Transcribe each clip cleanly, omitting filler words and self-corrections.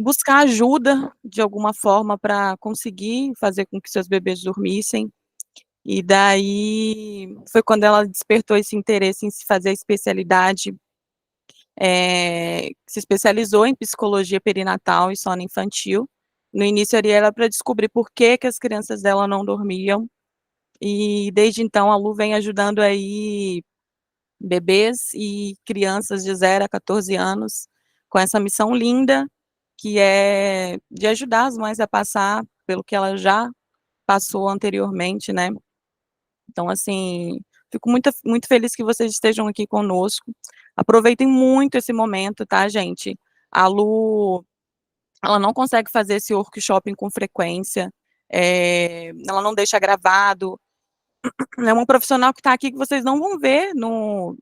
buscar ajuda de alguma forma para conseguir fazer com que seus bebês dormissem. E daí foi quando ela despertou esse interesse em se fazer a especialidade, se especializou em psicologia perinatal e sono infantil. No início era para descobrir por que que as crianças dela não dormiam, e desde então a Lu vem ajudando aí bebês e crianças de 0 a 14 anos com essa missão linda, que é de ajudar as mães a passar pelo que ela já passou anteriormente, né. Então, assim, fico muito feliz que vocês estejam aqui conosco. Aproveitem muito esse momento, tá, gente. A Lu, ela não consegue fazer esse workshop com frequência, ela não deixa gravado. É uma profissional que está aqui que vocês não vão ver no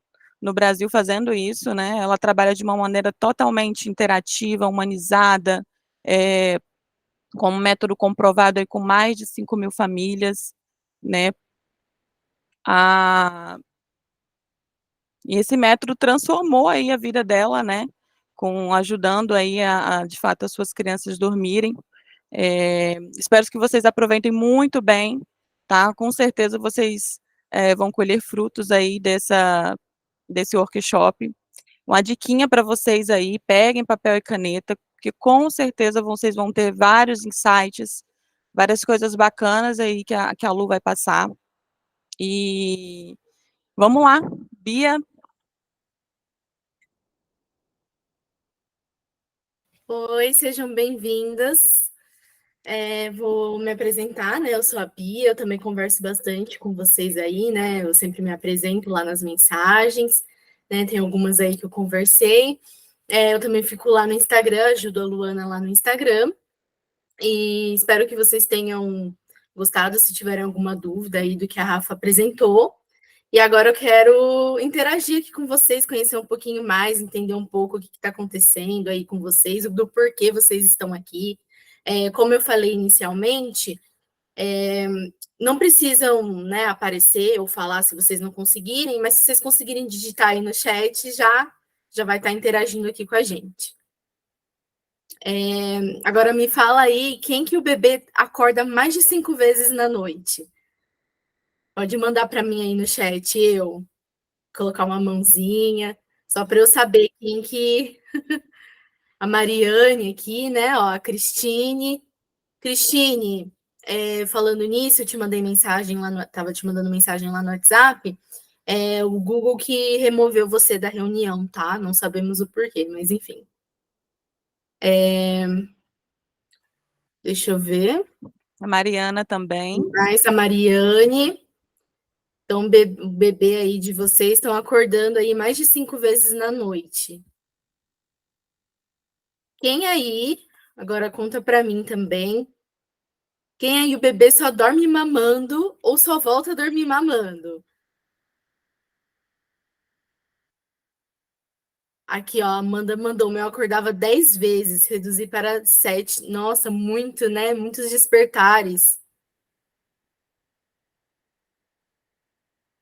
Brasil fazendo isso, né. Ela trabalha de uma maneira totalmente interativa, humanizada, eh, com um método comprovado aí com mais de 5.000 famílias, né. Ah, e esse método transformou aí a vida dela, né, com ajudando aí de fato as suas crianças dormirem. Espero que vocês aproveitem muito bem, tá, com certeza vocês, vão colher frutos aí desse workshop. Uma diquinha para vocês aí, peguem papel e caneta, porque com certeza vocês vão ter vários insights, várias coisas bacanas aí que a Lu vai passar. E vamos lá, Bia. Oi, sejam bem-vindas. Vou me apresentar, né? Eu sou a Bia, eu também converso bastante com vocês aí, né? Eu sempre me apresento lá nas mensagens, né? Tem algumas aí que eu conversei. Eu também fico lá no Instagram, ajudo a Luana lá no Instagram. E espero que vocês tenham gostado, se tiverem alguma dúvida aí do que a Rafa apresentou. E agora eu quero interagir aqui com vocês, conhecer um pouquinho mais, entender um pouco o que está acontecendo aí com vocês, do porquê vocês estão aqui. Como eu falei inicialmente, não precisam, né, aparecer ou falar se vocês não conseguirem, mas se vocês conseguirem digitar aí no chat, já vai estar interagindo aqui com a gente. Agora me fala aí, quem que o bebê acorda mais de 5 vezes na noite? Pode mandar para mim aí no chat, eu colocar uma mãozinha, só para eu saber quem que. A Mariane aqui, né? Ó, a Cristine. Cristine, falando nisso, eu te mandei mensagem lá no. Estava te mandando mensagem lá no WhatsApp. O Google que removeu você da reunião, tá? Não sabemos o porquê, mas enfim. Deixa eu ver. A Mariana também. Mais a Mariane. Então, o bebê aí de vocês estão acordando aí mais de 5 vezes na noite. Quem aí, agora conta para mim também, quem aí o bebê só dorme mamando ou só volta a dormir mamando? Aqui, ó, a Amanda mandou, eu acordava 10 vezes, reduzi para 7. Nossa, muito, né? Muitos despertares.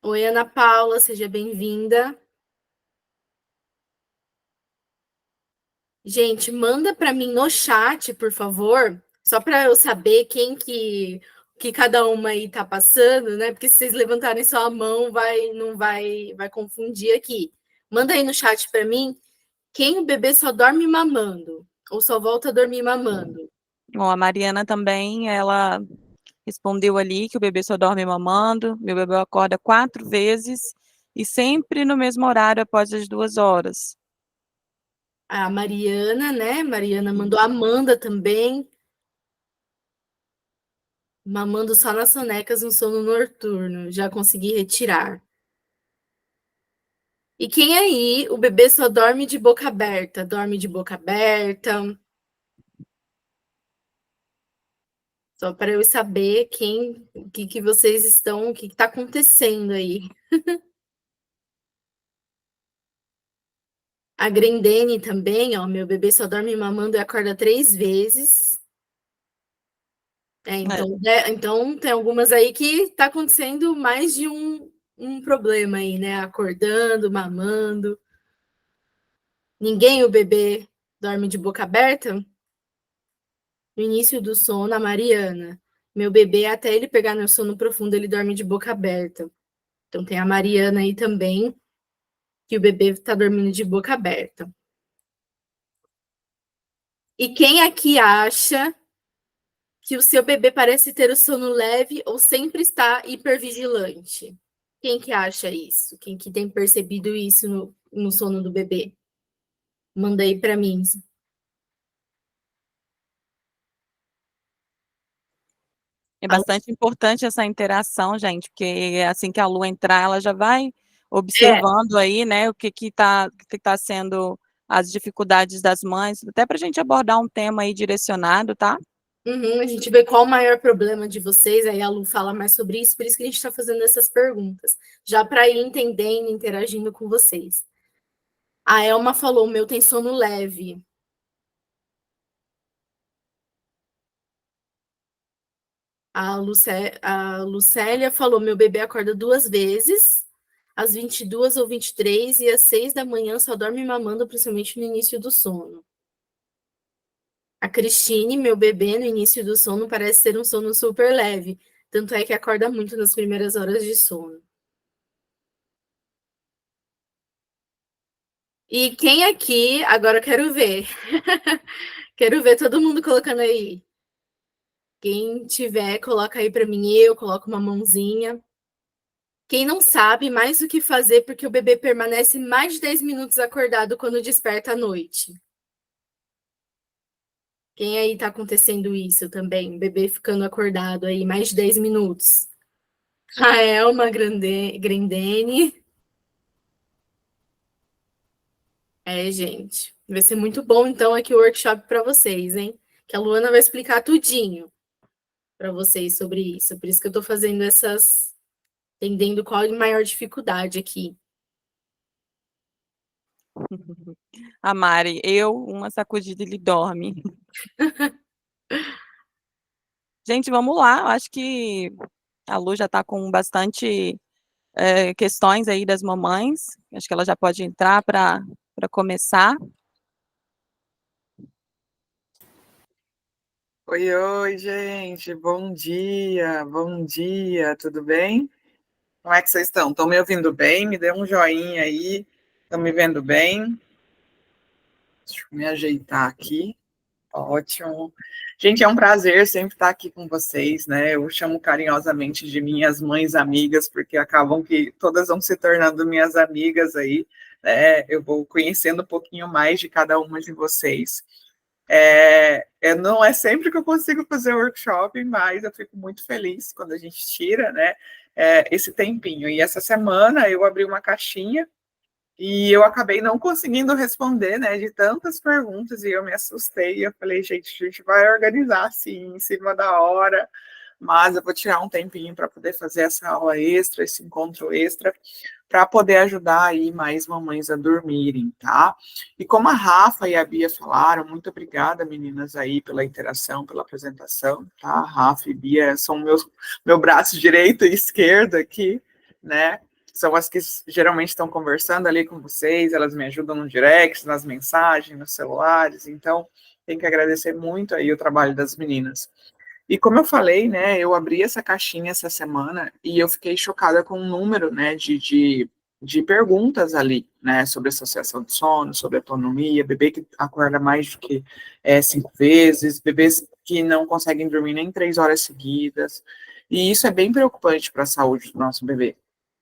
Oi, Ana Paula, seja bem-vinda. Gente, manda para mim no chat, por favor, só para eu saber quem que cada uma aí tá passando, né? Porque se vocês levantarem só a mão, não vai confundir aqui. Manda aí no chat para mim quem o bebê só dorme mamando ou só volta a dormir mamando. Ó, a Mariana também, ela respondeu ali que o bebê só dorme mamando, meu bebê acorda 4 vezes e sempre no mesmo horário após as 2 horas. A Mariana, né? Mariana mandou a Amanda também. Mamando só nas sonecas no sono noturno. Já consegui retirar. E quem aí, o bebê só dorme de boca aberta? Dorme de boca aberta. Só para eu saber o que vocês estão, o que está acontecendo aí. A Grendene também, ó, meu bebê só dorme mamando e acorda 3 vezes. Então tem algumas aí que está acontecendo mais de um problema aí, né? Acordando, mamando. Ninguém, o bebê, dorme de boca aberta? No início do sono, a Mariana. Meu bebê, até ele pegar no sono profundo, ele dorme de boca aberta. Então tem a Mariana aí também, que o bebê está dormindo de boca aberta. E quem aqui acha que o seu bebê parece ter o sono leve ou sempre está hipervigilante? Quem que acha isso? Quem que tem percebido isso no sono do bebê? Manda aí para mim. É bastante importante essa interação, gente, porque assim que a Lu entrar, ela já vai É, observando aí, né, o que tá sendo as dificuldades das mães, até para a gente abordar um tema aí direcionado, tá? a gente vê qual o maior problema de vocês, aí a Lu fala mais sobre isso, por isso que a gente está fazendo essas perguntas, já para ir entendendo, interagindo com vocês. A Elma falou: o meu tem sono leve. A Lucélia falou: meu bebê acorda 2 vezes, às 22 ou 23, e às 6 da manhã só dorme mamando, principalmente no início do sono. A Cristine, meu bebê, no início do sono, parece ser um sono super leve, tanto é que acorda muito nas primeiras horas de sono. E quem aqui, agora eu quero ver, quero ver todo mundo colocando aí. Quem tiver, coloca aí para mim, eu coloco uma mãozinha. Quem não sabe mais o que fazer porque o bebê permanece mais de 10 minutos acordado quando desperta à noite. Quem aí tá acontecendo isso também? O bebê ficando acordado aí mais de 10 minutos. A Elma Grandene. É, gente. Vai ser muito bom, então, aqui o workshop para vocês, hein? Que a Luana vai explicar tudinho para vocês sobre isso. Por isso que eu tô fazendo essas. Entendendo qual a maior dificuldade aqui. A Mari, uma sacudida ele dorme. Gente, vamos lá, eu acho que a Lu já está com bastante questões aí das mamães, acho que ela já pode entrar para começar. Oi, oi, gente, bom dia, tudo bem? Como é que vocês estão? Estão me ouvindo bem? Me dê um joinha aí, estão me vendo bem? Deixa eu me ajeitar aqui, ótimo. Gente, é um prazer sempre estar aqui com vocês, né? Eu chamo carinhosamente de minhas mães amigas, porque acabam que todas vão se tornando minhas amigas aí, né? Eu vou conhecendo um pouquinho mais de cada uma de vocês. Não é sempre que eu consigo fazer workshop, mas eu fico muito feliz quando a gente tira, né, esse tempinho. E essa semana eu abri uma caixinha e eu acabei não conseguindo responder, né, de tantas perguntas, e eu me assustei. Eu falei, gente, a gente vai organizar assim, em cima da hora, mas eu vou tirar um tempinho para poder fazer essa aula extra, esse encontro extra, para poder ajudar aí mais mamães a dormirem, tá? E como a Rafa e a Bia falaram, muito obrigada, meninas, aí pela interação, pela apresentação, tá? Rafa e Bia são meu braço direito e esquerdo aqui, né? São as que geralmente estão conversando ali com vocês, elas me ajudam no direct, nas mensagens, nos celulares, então tem que agradecer muito aí o trabalho das meninas. E como eu falei, né, eu abri essa caixinha essa semana e eu fiquei chocada com o número, né, de perguntas ali, né, sobre associação de sono, sobre autonomia, bebê que acorda mais do que 5 vezes, bebês que não conseguem dormir nem 3 horas seguidas, e isso é bem preocupante para a saúde do nosso bebê,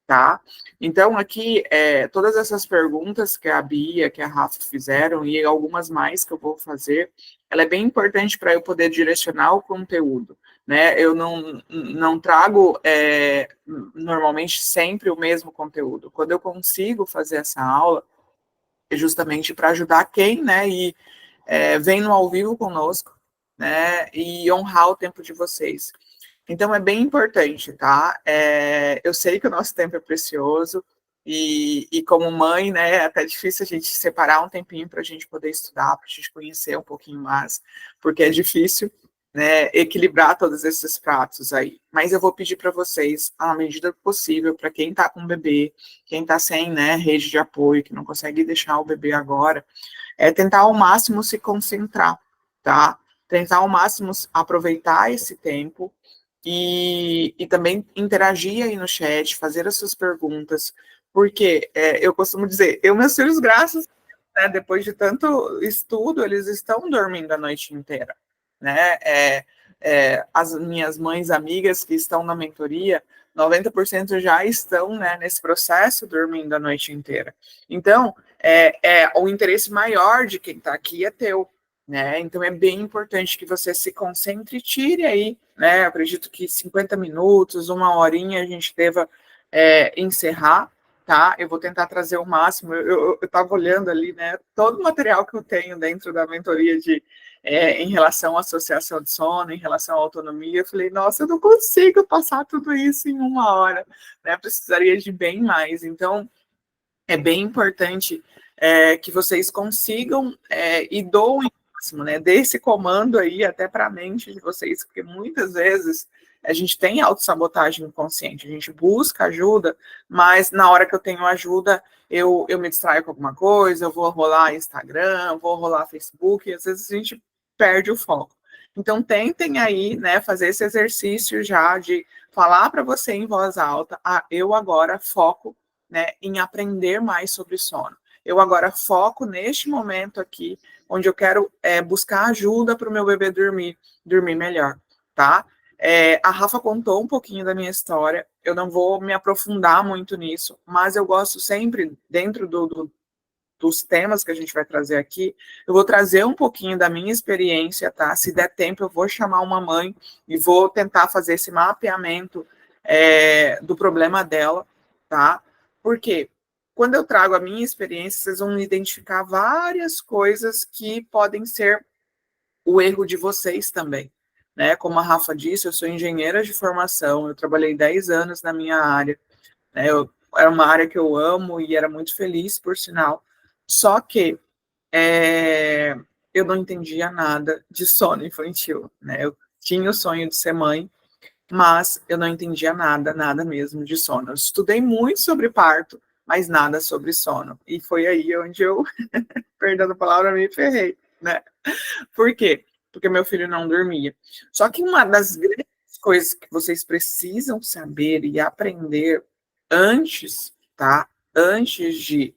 tá? Então, aqui, todas essas perguntas que a Bia, que a Rafa fizeram, e algumas mais que eu vou fazer, ela é bem importante para eu poder direcionar o conteúdo, né? Eu não trago, normalmente, sempre o mesmo conteúdo. Quando eu consigo fazer essa aula, é justamente para ajudar quem, né, vem no ao vivo conosco, né, e honrar o tempo de vocês. Então, é bem importante, tá? Eu sei que o nosso tempo é precioso e como mãe, né, é até difícil a gente separar um tempinho para a gente poder estudar, para a gente conhecer um pouquinho mais, porque é difícil, né, equilibrar todos esses pratos aí. Mas eu vou pedir para vocês, à medida do possível, para quem está com bebê, quem está sem, né, rede de apoio, que não consegue deixar o bebê agora, tentar ao máximo se concentrar, tá? tentar ao máximo aproveitar esse tempo e também interagir aí no chat, fazer as suas perguntas, porque eu costumo dizer, meus filhos, graças, né, depois de tanto estudo, eles estão dormindo a noite inteira, né? As minhas mães amigas que estão na mentoria, 90% já estão, né, nesse processo dormindo a noite inteira. Então, o interesse maior de quem está aqui é teu, né? Então é bem importante que você se concentre e tire aí, né? Eu acredito que 50 minutos, uma horinha a gente deva encerrar, tá? Eu vou tentar trazer o máximo. Eu estava olhando ali, né? Todo o material que eu tenho dentro da mentoria em relação à associação de sono, em relação à autonomia, eu falei, nossa, eu não consigo passar tudo isso em uma hora, né? Precisaria de bem mais. Então, é bem importante que vocês consigam e doem o máximo, né? Dê esse comando aí até para a mente de vocês, porque muitas vezes a gente tem autossabotagem inconsciente, a gente busca ajuda, mas na hora que eu tenho ajuda, eu me distraio com alguma coisa, eu vou rolar Instagram, vou rolar Facebook, e às vezes a gente perde o foco. Então, tentem aí, né, fazer esse exercício já de falar para você em voz alta, eu agora foco, né, em aprender mais sobre sono. Eu agora foco neste momento aqui, onde eu quero buscar ajuda para o meu bebê dormir melhor, tá? A Rafa contou um pouquinho da minha história, eu não vou me aprofundar muito nisso, mas eu gosto sempre, dentro dos temas que a gente vai trazer aqui, eu vou trazer um pouquinho da minha experiência, tá? Se der tempo, eu vou chamar uma mãe e vou tentar fazer esse mapeamento do problema dela, tá? Porque quando eu trago a minha experiência, vocês vão identificar várias coisas que podem ser o erro de vocês também, né? Como a Rafa disse, eu sou engenheira de formação, eu trabalhei 10 anos na minha área, né? Era uma área que eu amo e era muito feliz, por sinal, só que eu não entendia nada de sono infantil, né? Eu tinha o sonho de ser mãe, mas eu não entendia nada mesmo de sono. Eu estudei muito sobre parto, mas nada sobre sono. E foi aí onde eu, perdendo a palavra, me ferrei, né? Por quê? Porque meu filho não dormia. Só que uma das grandes coisas que vocês precisam saber e aprender antes, tá? Antes de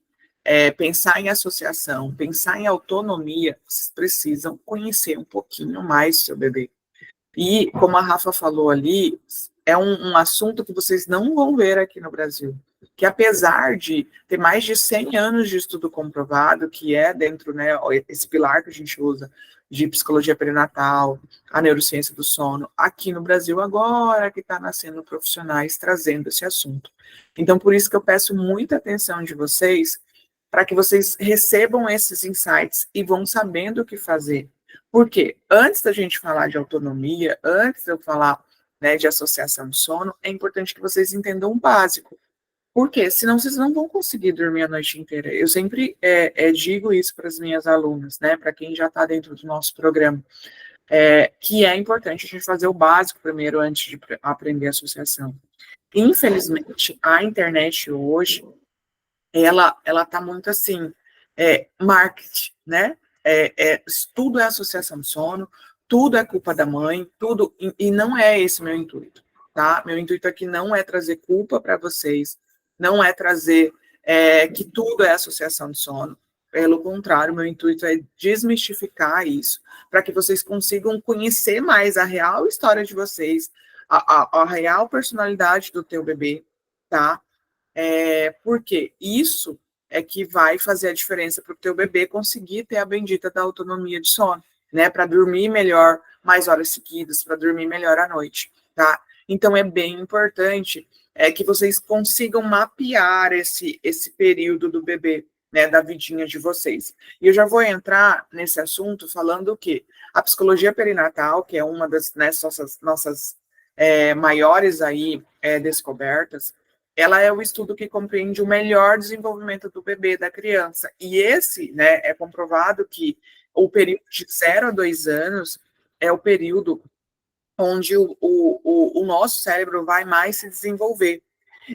pensar em associação, pensar em autonomia, vocês precisam conhecer um pouquinho mais seu bebê. E, como a Rafa falou ali, é um assunto que vocês não vão ver aqui no Brasil, que apesar de ter mais de 100 anos de estudo comprovado, que é dentro, né, esse pilar que a gente usa de psicologia perinatal, a neurociência do sono, aqui no Brasil agora que está nascendo profissionais trazendo esse assunto. Então, por isso que eu peço muita atenção de vocês, para que vocês recebam esses insights e vão sabendo o que fazer. Porque antes da gente falar de autonomia, antes de eu falar, né, de associação de sono, é importante que vocês entendam o básico. Por quê? Senão vocês não vão conseguir dormir a noite inteira. Eu sempre digo isso para as minhas alunas, né, para quem já está dentro do nosso programa, que é importante a gente fazer o básico primeiro antes de aprender associação. Infelizmente, a internet hoje, ela está muito assim, marketing, né? Tudo é associação de sono, tudo é culpa da mãe, tudo, e não é esse meu intuito, tá? Meu intuito aqui não é trazer culpa para vocês, não é trazer que tudo é associação de sono. Pelo contrário, meu intuito é desmistificar isso, para que vocês consigam conhecer mais a real história de vocês, a real personalidade do teu bebê, tá? Porque isso é que vai fazer a diferença para o teu bebê conseguir ter a bendita da autonomia de sono, né? Para dormir melhor mais horas seguidas, para dormir melhor à noite, tá? Então é bem importante que vocês consigam mapear esse período do bebê, né? Da vidinha de vocês. E eu já vou entrar nesse assunto falando o quê? A psicologia perinatal, que é uma das, né, nossas maiores aí descobertas, ela é o estudo que compreende o melhor desenvolvimento do bebê, da criança. E esse, né, é comprovado que o período de 0 a 2 anos é o período onde o nosso cérebro vai mais se desenvolver.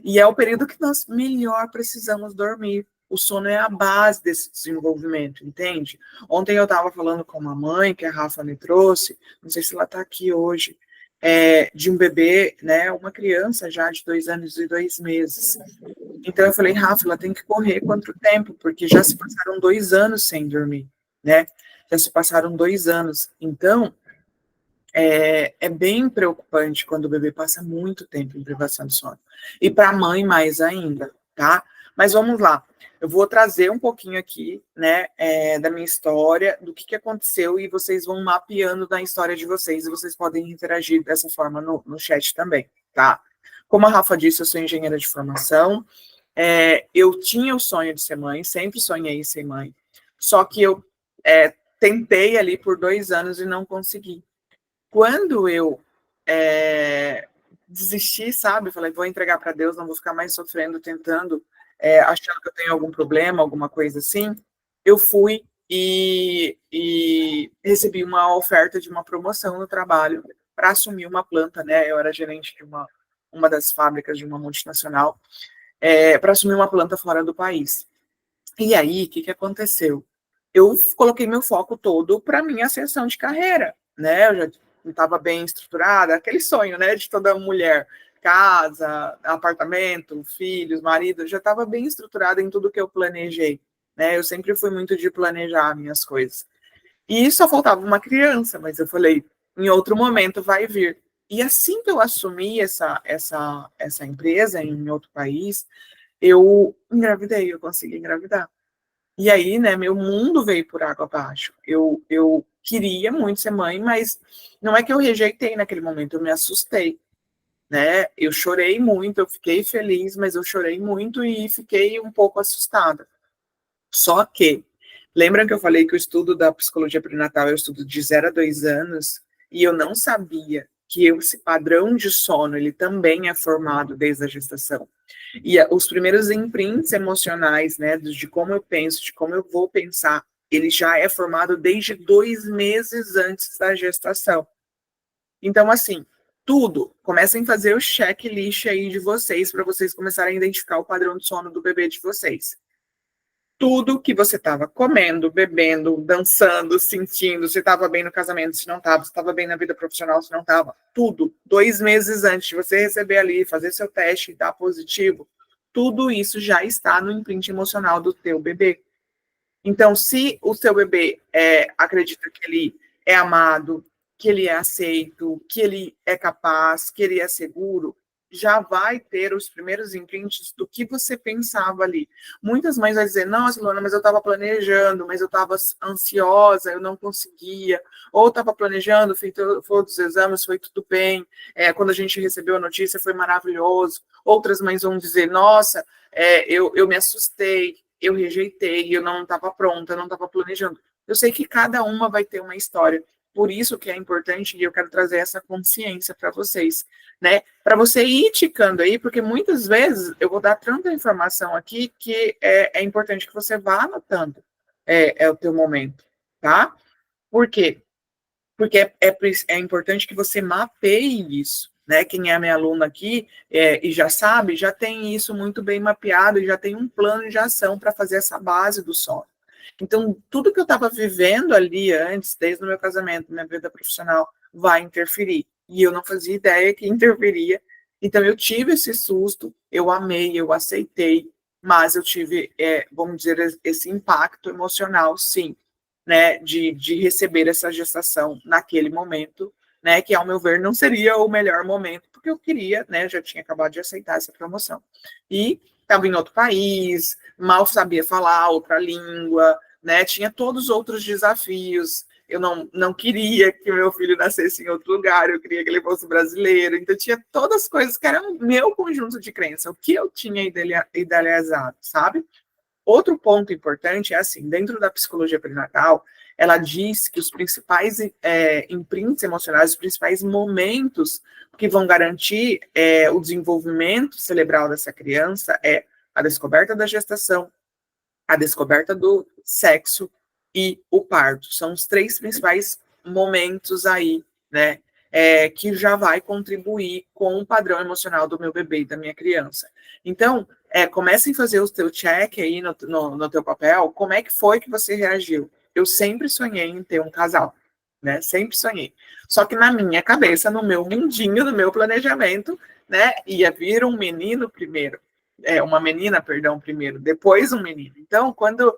E é o período que nós melhor precisamos dormir. o sono é a base desse desenvolvimento, entende? Ontem eu estava falando com uma mãe, que a Rafa me trouxe, não sei se ela está aqui hoje, de um bebê, né, uma criança já de 2 anos e 2 meses. Então eu falei, Rafa, ela tem que correr quanto tempo, porque já se passaram 2 anos sem dormir, né? Já se passaram 2 anos. Então, é bem preocupante quando o bebê passa muito tempo em privação de sono. E para a mãe mais ainda, tá? Mas vamos lá. Eu vou trazer um pouquinho aqui, né, da minha história, do que aconteceu, e vocês vão mapeando na história de vocês, e vocês podem interagir dessa forma no chat também, tá? Como a Rafa disse, eu sou engenheira de formação, eu tinha o sonho de ser mãe, sempre sonhei em ser mãe, só que eu tentei ali por 2 anos e não consegui. Quando eu desisti, sabe, falei, vou entregar para Deus, não vou ficar mais sofrendo, tentando, achando que eu tenho algum problema, alguma coisa assim, eu fui e recebi uma oferta de uma promoção no trabalho para assumir uma planta, né, eu era gerente de uma das fábricas de uma multinacional, para assumir uma planta fora do país. E aí, o que aconteceu? Eu coloquei meu foco todo para minha ascensão de carreira, né? Eu já estava bem estruturada, aquele sonho, né, de toda mulher, casa, apartamento, filhos, marido, eu já estava bem estruturada em tudo que eu planejei, né? Eu sempre fui muito de planejar minhas coisas. E só faltava uma criança, mas eu falei, em outro momento vai vir. E assim que eu assumi essa empresa em outro país, eu engravidei, eu consegui engravidar. E aí, né, meu mundo veio por água abaixo. Eu queria muito ser mãe, mas não é que eu rejeitei naquele momento, eu me assustei, né? Eu chorei muito, eu fiquei feliz, mas eu chorei muito e fiquei um pouco assustada. Só que, lembra que eu falei que o estudo da psicologia perinatal é o estudo de 0 a 2 anos, e eu não sabia que esse padrão de sono, ele também é formado desde a gestação. E os primeiros imprints emocionais, né, de como eu penso, de como eu vou pensar, ele já é formado desde 2 meses antes da gestação. Então, assim, tudo, comecem a fazer o checklist aí de vocês, para vocês começarem a identificar o padrão de sono do bebê de vocês. Tudo que você estava comendo, bebendo, dançando, sentindo, se estava bem no casamento, se não estava, se estava bem na vida profissional, se não estava, tudo, 2 meses antes de você receber ali, fazer seu teste e dar positivo, tudo isso já está no imprint emocional do teu bebê. Então, se o seu bebê acredita que ele é amado, que ele é aceito, que ele é capaz, que ele é seguro, já vai ter os primeiros imprints do que você pensava ali. Muitas mães vão dizer, nossa, Luana, mas eu estava planejando, mas eu estava ansiosa, eu não conseguia, ou estava planejando, fiz todos os exames, foi tudo bem, quando a gente recebeu a notícia foi maravilhoso. Outras mães vão dizer, nossa, eu me assustei, eu rejeitei, eu não estava pronta, eu não estava planejando. Eu sei que cada uma vai ter uma história, por isso que é importante, e eu quero trazer essa consciência para vocês, né? Para você ir ticando aí, porque muitas vezes eu vou dar tanta informação aqui que é importante que você vá anotando o teu momento, tá? Por quê? Porque é importante que você mapeie isso, né? Quem é minha aluna aqui e já sabe, já tem isso muito bem mapeado e já tem um plano de ação para fazer essa base do sono. Então, tudo que eu estava vivendo ali antes, desde o meu casamento, minha vida profissional, vai interferir. E eu não fazia ideia que interferia. Então, eu tive esse susto, eu amei, eu aceitei, mas eu tive, vamos dizer, esse impacto emocional, sim, né, de receber essa gestação naquele momento, né, que, ao meu ver, não seria o melhor momento, porque eu queria, né, eu já tinha acabado de aceitar essa promoção. E estava em outro país, mal sabia falar outra língua, né? Tinha todos os outros desafios. Eu não queria que meu filho nascesse em outro lugar, eu queria que ele fosse brasileiro. Então, tinha todas as coisas que eram meu conjunto de crença, o que eu tinha idealizado, sabe? Outro ponto importante é assim, dentro da psicologia perinatal, ela diz que os principais imprints emocionais, os principais momentos que vão garantir o desenvolvimento cerebral dessa criança é a descoberta da gestação, a descoberta do sexo e o parto. São os 3 principais momentos aí, né, que já vai contribuir com o padrão emocional do meu bebê e da minha criança. Então, comecem a fazer o teu check aí no teu papel, como é que foi que você reagiu? Eu sempre sonhei em ter um casal, né? Sempre sonhei. Só que na minha cabeça, no meu mundinho, no meu planejamento, né, ia vir um menino primeiro. Uma menina, perdão, primeiro, depois um menino. Então, quando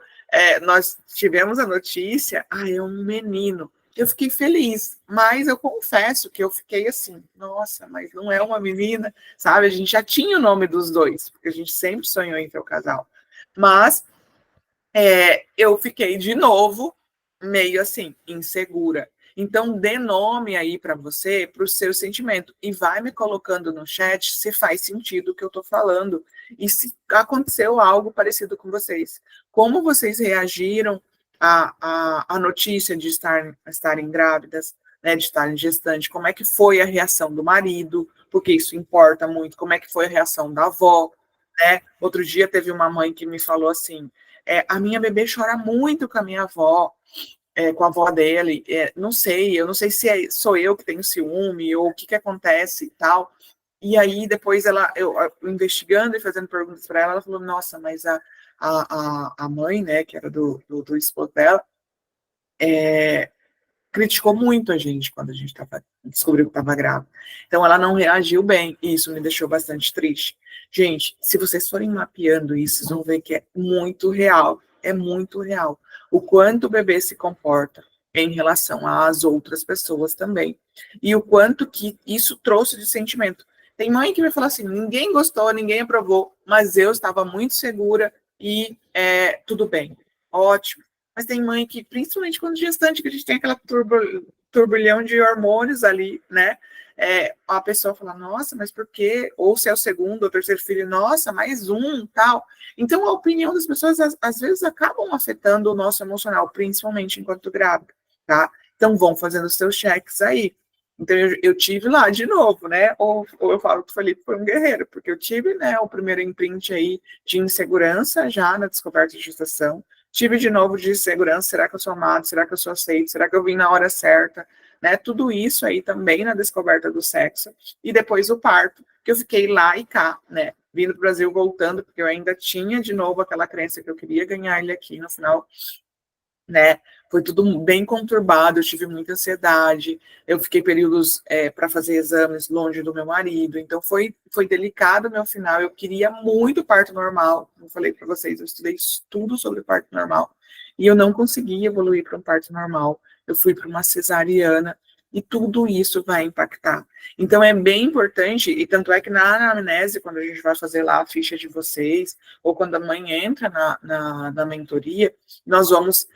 nós tivemos a notícia, é um menino. Eu fiquei feliz, mas eu confesso que eu fiquei assim, nossa, mas não é uma menina, sabe? A gente já tinha o nome dos dois, porque a gente sempre sonhou em ter o casal. Mas eu fiquei de novo meio assim, insegura. Então, dê nome aí para você, para o seu sentimento, e vai me colocando no chat se faz sentido o que eu estou falando e se aconteceu algo parecido com vocês. Como vocês reagiram à notícia de estarem grávidas, né, de estarem gestante? Como é que foi a reação do marido? Porque isso importa muito. Como é que foi a reação da avó? Né? Outro dia teve uma mãe que me falou assim, a minha bebê chora muito com a minha avó, com a avó dele, não sei, eu não sei se sou eu que tenho ciúme ou o que acontece e tal. E aí depois eu investigando e fazendo perguntas para ela, ela falou, nossa, mas a mãe, né, que era do esposo dela, criticou muito a gente quando a gente descobriu que estava grávida. Então ela não reagiu bem, e isso me deixou bastante triste. Gente, se vocês forem mapeando isso, vocês vão ver que é muito real, o quanto o bebê se comporta em relação às outras pessoas também, e o quanto que isso trouxe de sentimento. Tem mãe que vai falar assim, ninguém gostou, ninguém aprovou, mas eu estava muito segura e tudo bem, ótimo. Mas tem mãe que, principalmente quando gestante, que a gente tem aquela turbilhão de hormônios ali, né? A pessoa fala, nossa, mas por quê? Ou se é o segundo ou terceiro filho, nossa, mais um, tal. Então, a opinião das pessoas, às vezes, acabam afetando o nosso emocional, principalmente enquanto grávida, tá? Então, vão fazendo os seus cheques aí. Então, eu tive lá de novo, né? Ou eu falo que o Felipe foi um guerreiro, porque eu tive, né, o primeiro imprint aí de insegurança já na descoberta de gestação. Tive de novo de segurança, será que eu sou amado, será que eu sou aceito, será que eu vim na hora certa, né? Tudo isso aí também na descoberta do sexo. E depois o parto, que eu fiquei lá e cá, né? Vindo para o Brasil, voltando, porque eu ainda tinha de novo aquela crença que eu queria ganhar ele aqui no final, né? Foi tudo bem conturbado, eu tive muita ansiedade, eu fiquei períodos para fazer exames longe do meu marido, então foi delicado o meu final, eu queria muito parto normal, como eu falei para vocês, eu estudei tudo sobre parto normal, e eu não consegui evoluir para um parto normal, eu fui para uma cesariana, e tudo isso vai impactar. Então é bem importante, e tanto é que na anamnese, quando a gente vai fazer lá a ficha de vocês, ou quando a mãe entra na mentoria, nós vamos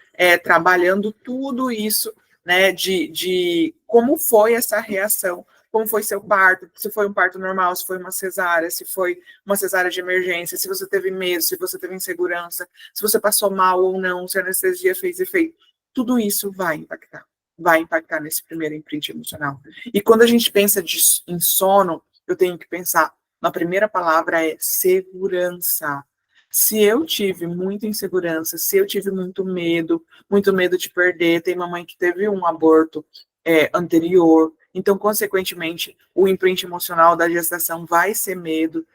trabalhando tudo isso, né, de como foi essa reação, como foi seu parto, se foi um parto normal, se foi uma cesárea, se foi uma cesárea de emergência, se você teve medo, se você teve insegurança, se você passou mal ou não, se a anestesia fez efeito, tudo isso vai impactar nesse primeiro imprint emocional. E quando a gente pensa em sono, eu tenho que pensar, na primeira palavra é segurança. Se eu tive muita insegurança, se eu tive muito medo de perder, tem uma mãe que teve um aborto anterior, então, consequentemente, o imprint emocional da gestação vai ser medo,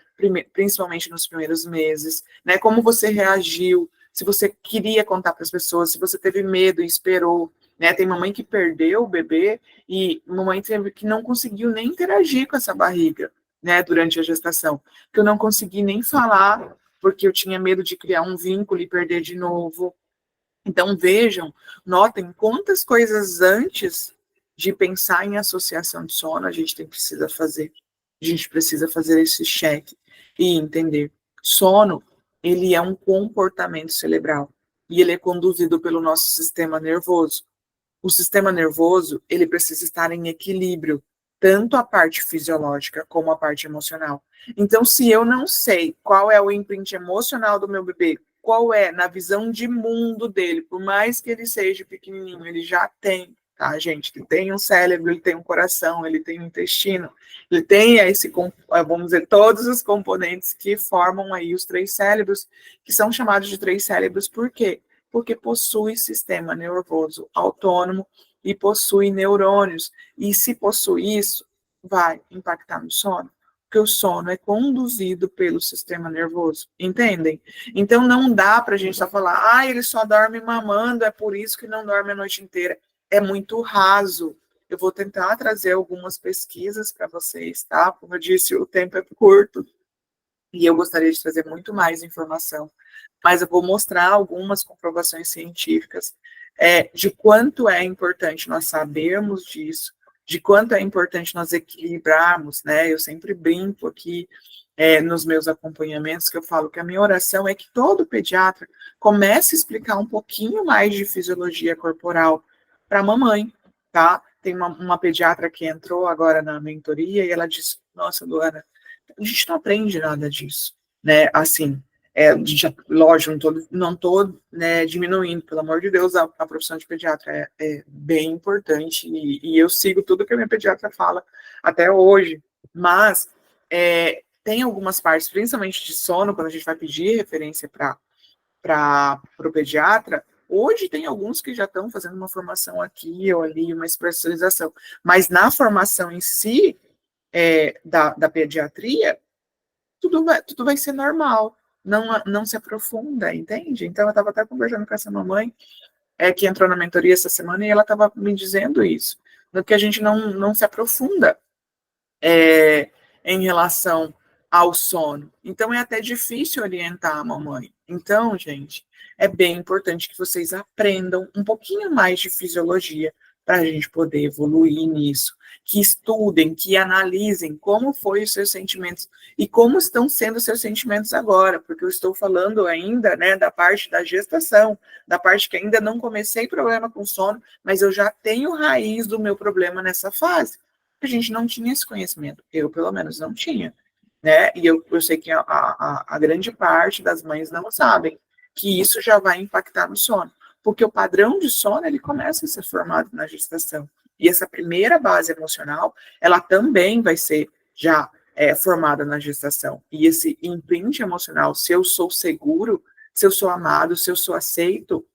principalmente nos primeiros meses, né? Como você reagiu, se você queria contar para as pessoas, se você teve medo e esperou, né? Tem mamãe que perdeu o bebê e mamãe que não conseguiu nem interagir com essa barriga, né? Durante a gestação, que eu não consegui nem falar porque eu tinha medo de criar um vínculo e perder de novo. Então, vejam, notem quantas coisas antes de pensar em associação de sono a gente precisa fazer. A gente precisa fazer esse check e entender. Sono, ele é um comportamento cerebral e ele é conduzido pelo nosso sistema nervoso. O sistema nervoso, ele precisa estar em equilíbrio, tanto a parte fisiológica como a parte emocional. Então, se eu não sei qual é o imprint emocional do meu bebê, qual é, na visão de mundo dele, por mais que ele seja pequenininho, ele já tem, tá, gente? Ele tem um cérebro, ele tem um coração, ele tem um intestino, ele tem vamos dizer, todos os componentes que formam aí os 3 cérebros, que são chamados de 3 cérebros, por quê? Porque possui sistema nervoso autônomo e possui neurônios. E se possui isso, vai impactar no sono. porque o sono é conduzido pelo sistema nervoso, entendem? Então não dá para a gente só falar, ele só dorme mamando, é por isso que não dorme a noite inteira. É muito raso. Eu vou tentar trazer algumas pesquisas para vocês, tá? Como eu disse, o tempo é curto e eu gostaria de trazer muito mais informação, mas eu vou mostrar algumas comprovações científicas de quanto é importante nós sabermos disso, de quanto é importante nós equilibrarmos, né? Eu sempre brinco aqui nos meus acompanhamentos, que eu falo que a minha oração é que todo pediatra comece a explicar um pouquinho mais de fisiologia corporal para a mamãe, tá? Tem uma pediatra que entrou agora na mentoria e ela disse, nossa, Luana, a gente não aprende nada disso, né? Assim, lógico, não tô né, diminuindo, pelo amor de Deus, a profissão de pediatra é bem importante e eu sigo tudo que a minha pediatra fala até hoje, mas tem algumas partes, principalmente de sono, quando a gente vai pedir referência para o pediatra, hoje tem alguns que já estão fazendo uma formação aqui ou ali, uma especialização, mas na formação em si, da pediatria, tudo vai ser normal, não se aprofunda, entende? Então, eu estava até conversando com essa mamãe, que entrou na mentoria essa semana, e ela estava me dizendo isso, no que a gente não se aprofunda em relação ao sono. Então, é até difícil orientar a mamãe. Então, gente, é bem importante que vocês aprendam um pouquinho mais de fisiologia para a gente poder evoluir nisso, que estudem, que analisem como foi os seus sentimentos e como estão sendo os seus sentimentos agora, porque eu estou falando ainda, né, da parte da gestação, da parte que ainda não comecei problema com sono, mas eu já tenho raiz do meu problema nessa fase. A gente não tinha esse conhecimento, eu pelo menos não tinha, né, e eu sei que a grande parte das mães não sabem que isso já vai impactar no sono, porque o padrão de sono, ele começa a ser formado na gestação, e essa primeira base emocional, ela também vai ser já formada na gestação, e esse imprint emocional, se eu sou seguro, se eu sou amado, se eu sou aceito,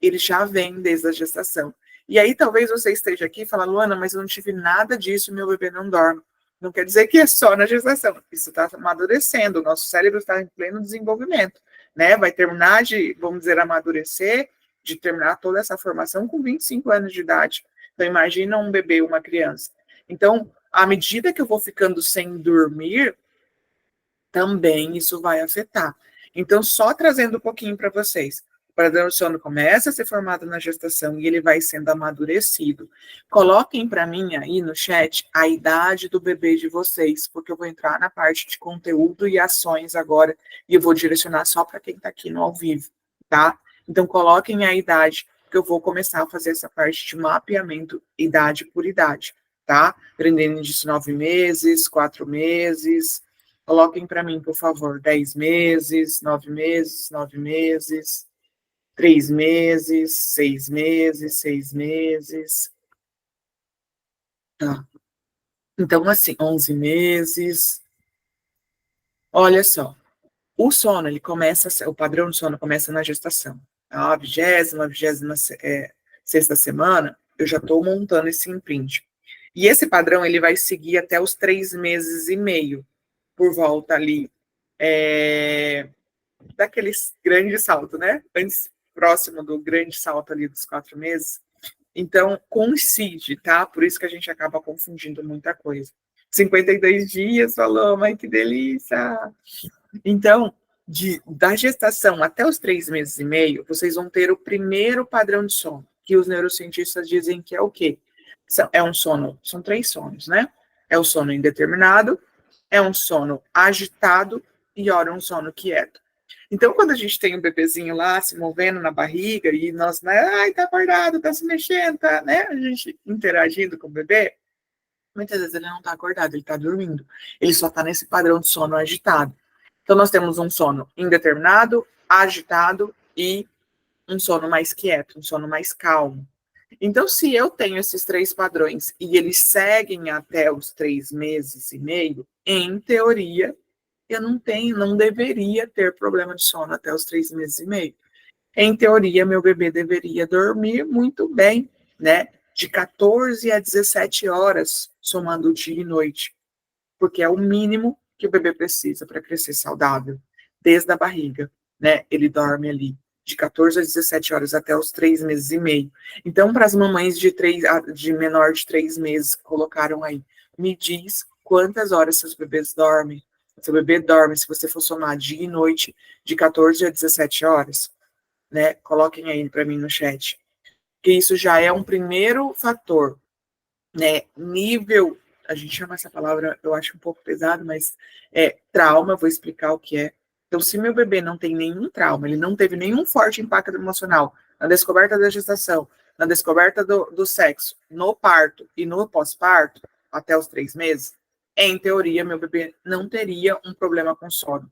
ele já vem desde a gestação. E aí talvez você esteja aqui e fala, Luana, mas eu não tive nada disso, meu bebê não dorme. Não quer dizer que é só na gestação, isso está amadurecendo, o nosso cérebro está em pleno desenvolvimento, né? Vai terminar de, vamos dizer, amadurecer, de terminar toda essa formação com 25 anos de idade. Então, imagina um bebê, uma criança. Então, à medida que eu vou ficando sem dormir, também isso vai afetar. Então, só trazendo um pouquinho para vocês. O padrão de sono começa a ser formado na gestação e ele vai sendo amadurecido. Coloquem para mim aí no chat a idade do bebê de vocês, porque eu vou entrar na parte de conteúdo e ações agora e eu vou direcionar só para quem está aqui no ao vivo, tá? Então, coloquem a idade, que eu vou começar a fazer essa parte de mapeamento idade por idade, tá? Aprendendo disso 9 meses, 4 meses. Coloquem para mim, por favor, 10 meses, 9 meses, 9 meses. 3 meses, 6 meses, 6 meses. Tá. Então, assim, 11 meses. Olha só, o sono, ele começa, o padrão de sono começa na gestação. A 26ª semana, eu já estou montando esse imprint. E esse padrão, ele vai seguir até os 3 meses e meio, por volta ali, daquele grande salto, né? Antes, próximo do grande salto ali dos 4 meses. Então, coincide, tá? Por isso que a gente acaba confundindo muita coisa. 52 dias, falou, mas que delícia! Então, da gestação até os 3 meses e meio, vocês vão ter o primeiro padrão de sono, que os neurocientistas dizem que é o quê? É um sono, são 3 sonos, né? É o sono indeterminado, é um sono agitado e, ora, um sono quieto. Então, quando a gente tem um bebezinho lá se movendo na barriga e nós, né, ai, tá acordado, tá se mexendo, tá, né, a gente interagindo com o bebê, muitas vezes ele não tá acordado, ele tá dormindo. Ele só tá nesse padrão de sono agitado. Então, nós temos um sono indeterminado, agitado e um sono mais quieto, um sono mais calmo. Então, se eu tenho esses 3 padrões e eles seguem até os 3 meses e meio, em teoria, eu não deveria ter problema de sono até os 3 meses e meio. Em teoria, meu bebê deveria dormir muito bem, né? De 14 a 17 horas, somando dia e noite. porque é o mínimo que o bebê precisa para crescer saudável, desde a barriga, né? Ele dorme ali de 14 a 17 horas até os 3 meses e meio. Então, para as mamães de menor de 3 meses que colocaram aí, me diz quantas horas seus bebês dormem. Seu bebê dorme, se você for somar dia e noite, de 14 a 17 horas, né? Coloquem aí para mim no chat. Que isso já é um primeiro fator, né? Nível, a gente chama essa palavra, eu acho um pouco pesado, mas é trauma, vou explicar o que é. Então, se meu bebê não tem nenhum trauma, ele não teve nenhum forte impacto emocional na descoberta da gestação, na descoberta do sexo, no parto e no pós-parto, até os 3 meses, em teoria, meu bebê não teria um problema com sono.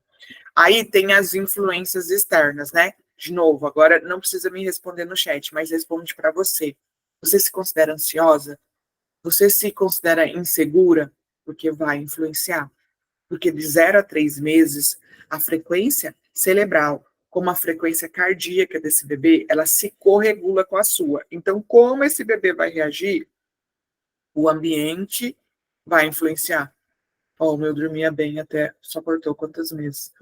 Aí tem as influências externas, né? De novo, agora não precisa me responder no chat, mas responde para você. Você se considera ansiosa? Você se considera insegura? Porque vai influenciar. Porque de 0 a 3 meses, a frequência cerebral, como a frequência cardíaca desse bebê, ela se corregula com a sua. Então, como esse bebê vai reagir, o ambiente vai influenciar. Ó, o meu dormia bem até, só cortou quantos meses.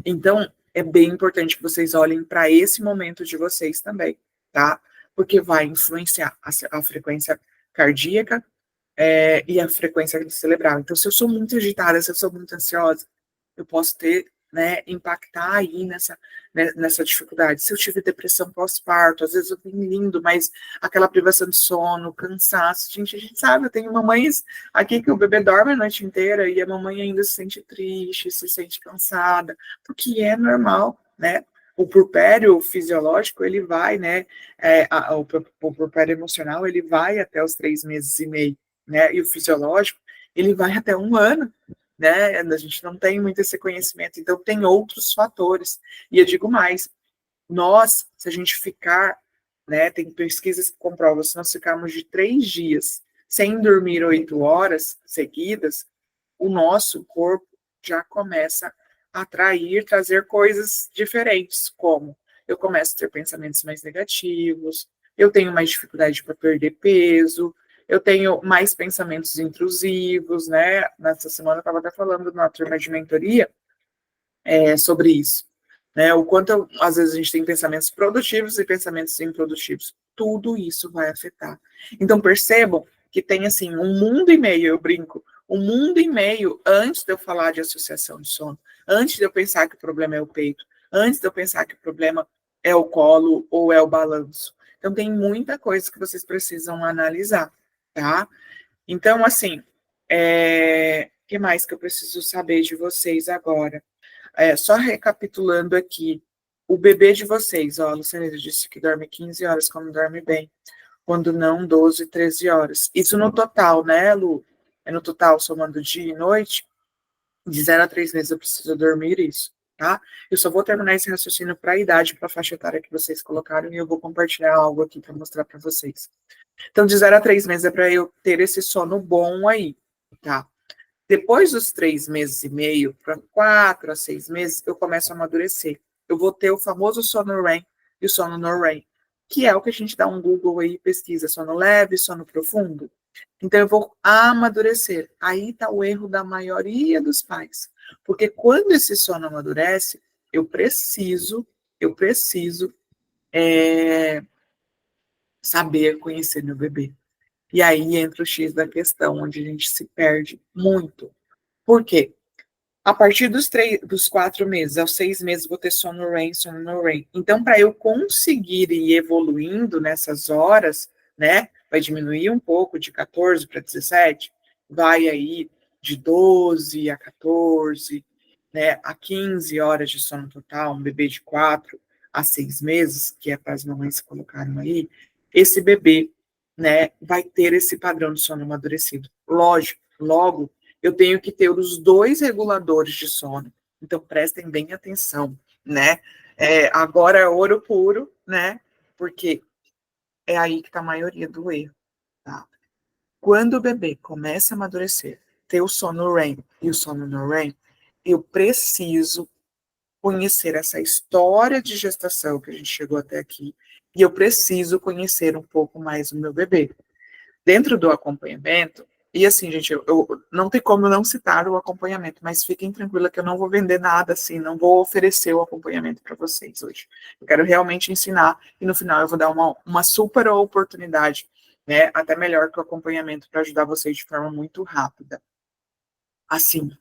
Então, é bem importante que vocês olhem para esse momento de vocês também, tá? Porque vai influenciar a frequência cardíaca e a frequência cerebral. Então, se eu sou muito agitada, se eu sou muito ansiosa, eu posso ter, né, impactar aí nessa dificuldade. Se eu tive depressão pós-parto, às vezes eu tenho lindo, mas aquela privação de sono, cansaço, gente, a gente sabe, eu tenho mamães aqui que o bebê dorme a noite inteira e a mamãe ainda se sente triste, se sente cansada, porque é normal, né? O puerpério fisiológico, ele vai, né, o puerpério emocional, ele vai até os 3 meses e meio, né, e o fisiológico, ele vai até 1 ano, né? A gente não tem muito esse conhecimento, então tem outros fatores. E eu digo mais, nós, se a gente ficar, né, tem pesquisas que comprovam, se nós ficarmos de 3 dias sem dormir 8 horas seguidas, o nosso corpo já começa a atrair, trazer coisas diferentes, como eu começo a ter pensamentos mais negativos, eu tenho mais dificuldade para perder peso, eu tenho mais pensamentos intrusivos, né? Nessa semana eu estava até falando na turma de mentoria sobre isso, né? O quanto, às vezes, a gente tem pensamentos produtivos e pensamentos improdutivos. Tudo isso vai afetar. Então, percebam que tem, assim, 1 mundo e meio, eu brinco, 1 mundo e meio antes de eu falar de associação de sono, antes de eu pensar que o problema é o peito, antes de eu pensar que o problema é o colo ou é o balanço. Então, tem muita coisa que vocês precisam analisar, tá? Então, assim, que mais que eu preciso saber de vocês agora? Só recapitulando aqui, o bebê de vocês, ó, a Luciana disse que dorme 15 horas quando dorme bem, quando não, 12, 13 horas. Isso no total, né, Lu? É no total, somando dia e noite, de 0 a 3 meses eu preciso dormir isso, tá? Eu só vou terminar esse raciocínio para a idade, para a faixa etária que vocês colocaram, e eu vou compartilhar algo aqui para mostrar para vocês. Então, de 0 a 3 meses é para eu ter esse sono bom aí, tá? Depois dos 3 meses e meio, para 4 a 6 meses, eu começo a amadurecer. Eu vou ter o famoso sono REM e o sono no-REM, que é o que a gente dá um Google aí e pesquisa, sono leve, sono profundo. Então, eu vou amadurecer. Aí está o erro da maioria dos pais. Porque quando esse sono amadurece, eu preciso saber conhecer meu bebê. E aí entra o X da questão, onde a gente se perde muito. Por quê? A partir dos 4 meses aos 6 meses, vou ter sono REM, sono no-REM. Então, para eu conseguir ir evoluindo nessas horas, né, vai diminuir um pouco de 14 para 17, vai aí de 12 a 14, né, a 15 horas de sono total, um bebê de 4 a 6 meses, que é para as mamães que colocaram aí, esse bebê, né, vai ter esse padrão de sono amadurecido. Lógico, logo, eu tenho que ter os 2 reguladores de sono. Então, prestem bem atenção, né? Agora é ouro puro, né? Porque é aí que está a maioria do erro, tá? Quando o bebê começa a amadurecer, ter o sono REM e o sono no-REM, eu preciso conhecer essa história de gestação que a gente chegou até aqui, e eu preciso conhecer um pouco mais o meu bebê. Dentro do acompanhamento, E assim, gente, eu não tem como eu não citar o acompanhamento, mas fiquem tranquila que eu não vou vender nada assim, não vou oferecer o acompanhamento para vocês hoje. Eu quero realmente ensinar e no final eu vou dar uma super oportunidade, né? Até melhor que o acompanhamento para ajudar vocês de forma muito rápida. Assim,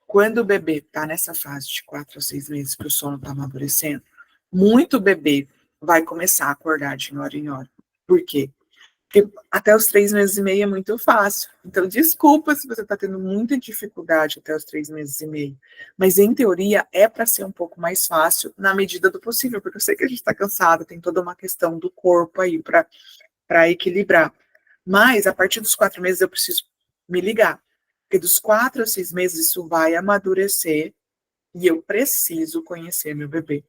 quando o bebê está nessa fase de 4 a 6 meses que o sono está amadurecendo, muito bebê vai começar a acordar de hora em hora. Por quê? Porque até os 3 meses e meio é muito fácil. Então, desculpa se você está tendo muita dificuldade até os 3 meses e meio. Mas, em teoria, é para ser um pouco mais fácil na medida do possível, porque eu sei que a gente está cansado, tem toda uma questão do corpo aí para equilibrar. Mas, a partir dos 4 meses, eu preciso me ligar. Porque dos 4 a 6 meses, isso vai amadurecer e eu preciso conhecer meu bebê.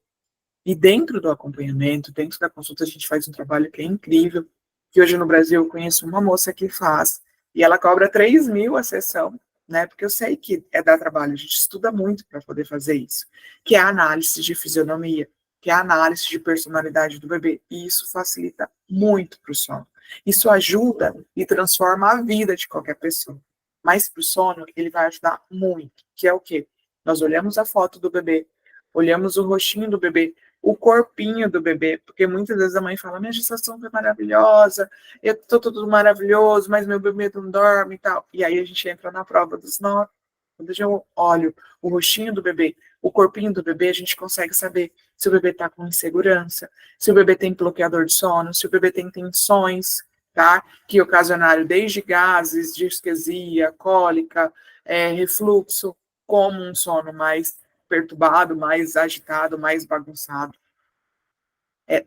E dentro do acompanhamento, dentro da consulta, a gente faz um trabalho que é incrível, que hoje no Brasil eu conheço uma moça que faz, e ela cobra 3 mil a sessão, né? Porque eu sei que dar trabalho, a gente estuda muito para poder fazer isso, que é a análise de fisionomia, que é a análise de personalidade do bebê, e isso facilita muito para o sono. Isso ajuda e transforma a vida de qualquer pessoa. Mas para o sono, ele vai ajudar muito, que é o quê? Nós olhamos a foto do bebê, olhamos o rostinho do bebê, o corpinho do bebê, porque muitas vezes a mãe fala, minha gestação foi maravilhosa, eu tô tudo maravilhoso, mas meu bebê não dorme e tal. E aí a gente entra na prova dos 9. Quando eu olho o rostinho do bebê, o corpinho do bebê, a gente consegue saber se o bebê tá com insegurança, se o bebê tem bloqueador de sono, se o bebê tem tensões, tá? Que ocasionaram desde gases, disquesia, cólica, refluxo, como um sono mais perturbado, mais agitado, mais bagunçado.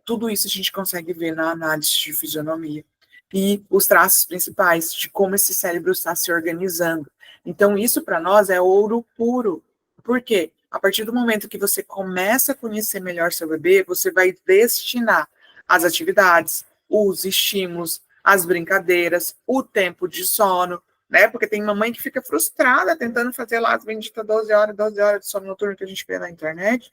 Tudo isso a gente consegue ver na análise de fisionomia. E os traços principais de como esse cérebro está se organizando. Então, isso para nós é ouro puro. Por quê? A partir do momento que você começa a conhecer melhor seu bebê, você vai destinar as atividades, os estímulos, as brincadeiras, o tempo de sono, né? Porque tem mamãe que fica frustrada tentando fazer lá as benditas 12 horas de sono noturno que a gente vê na internet,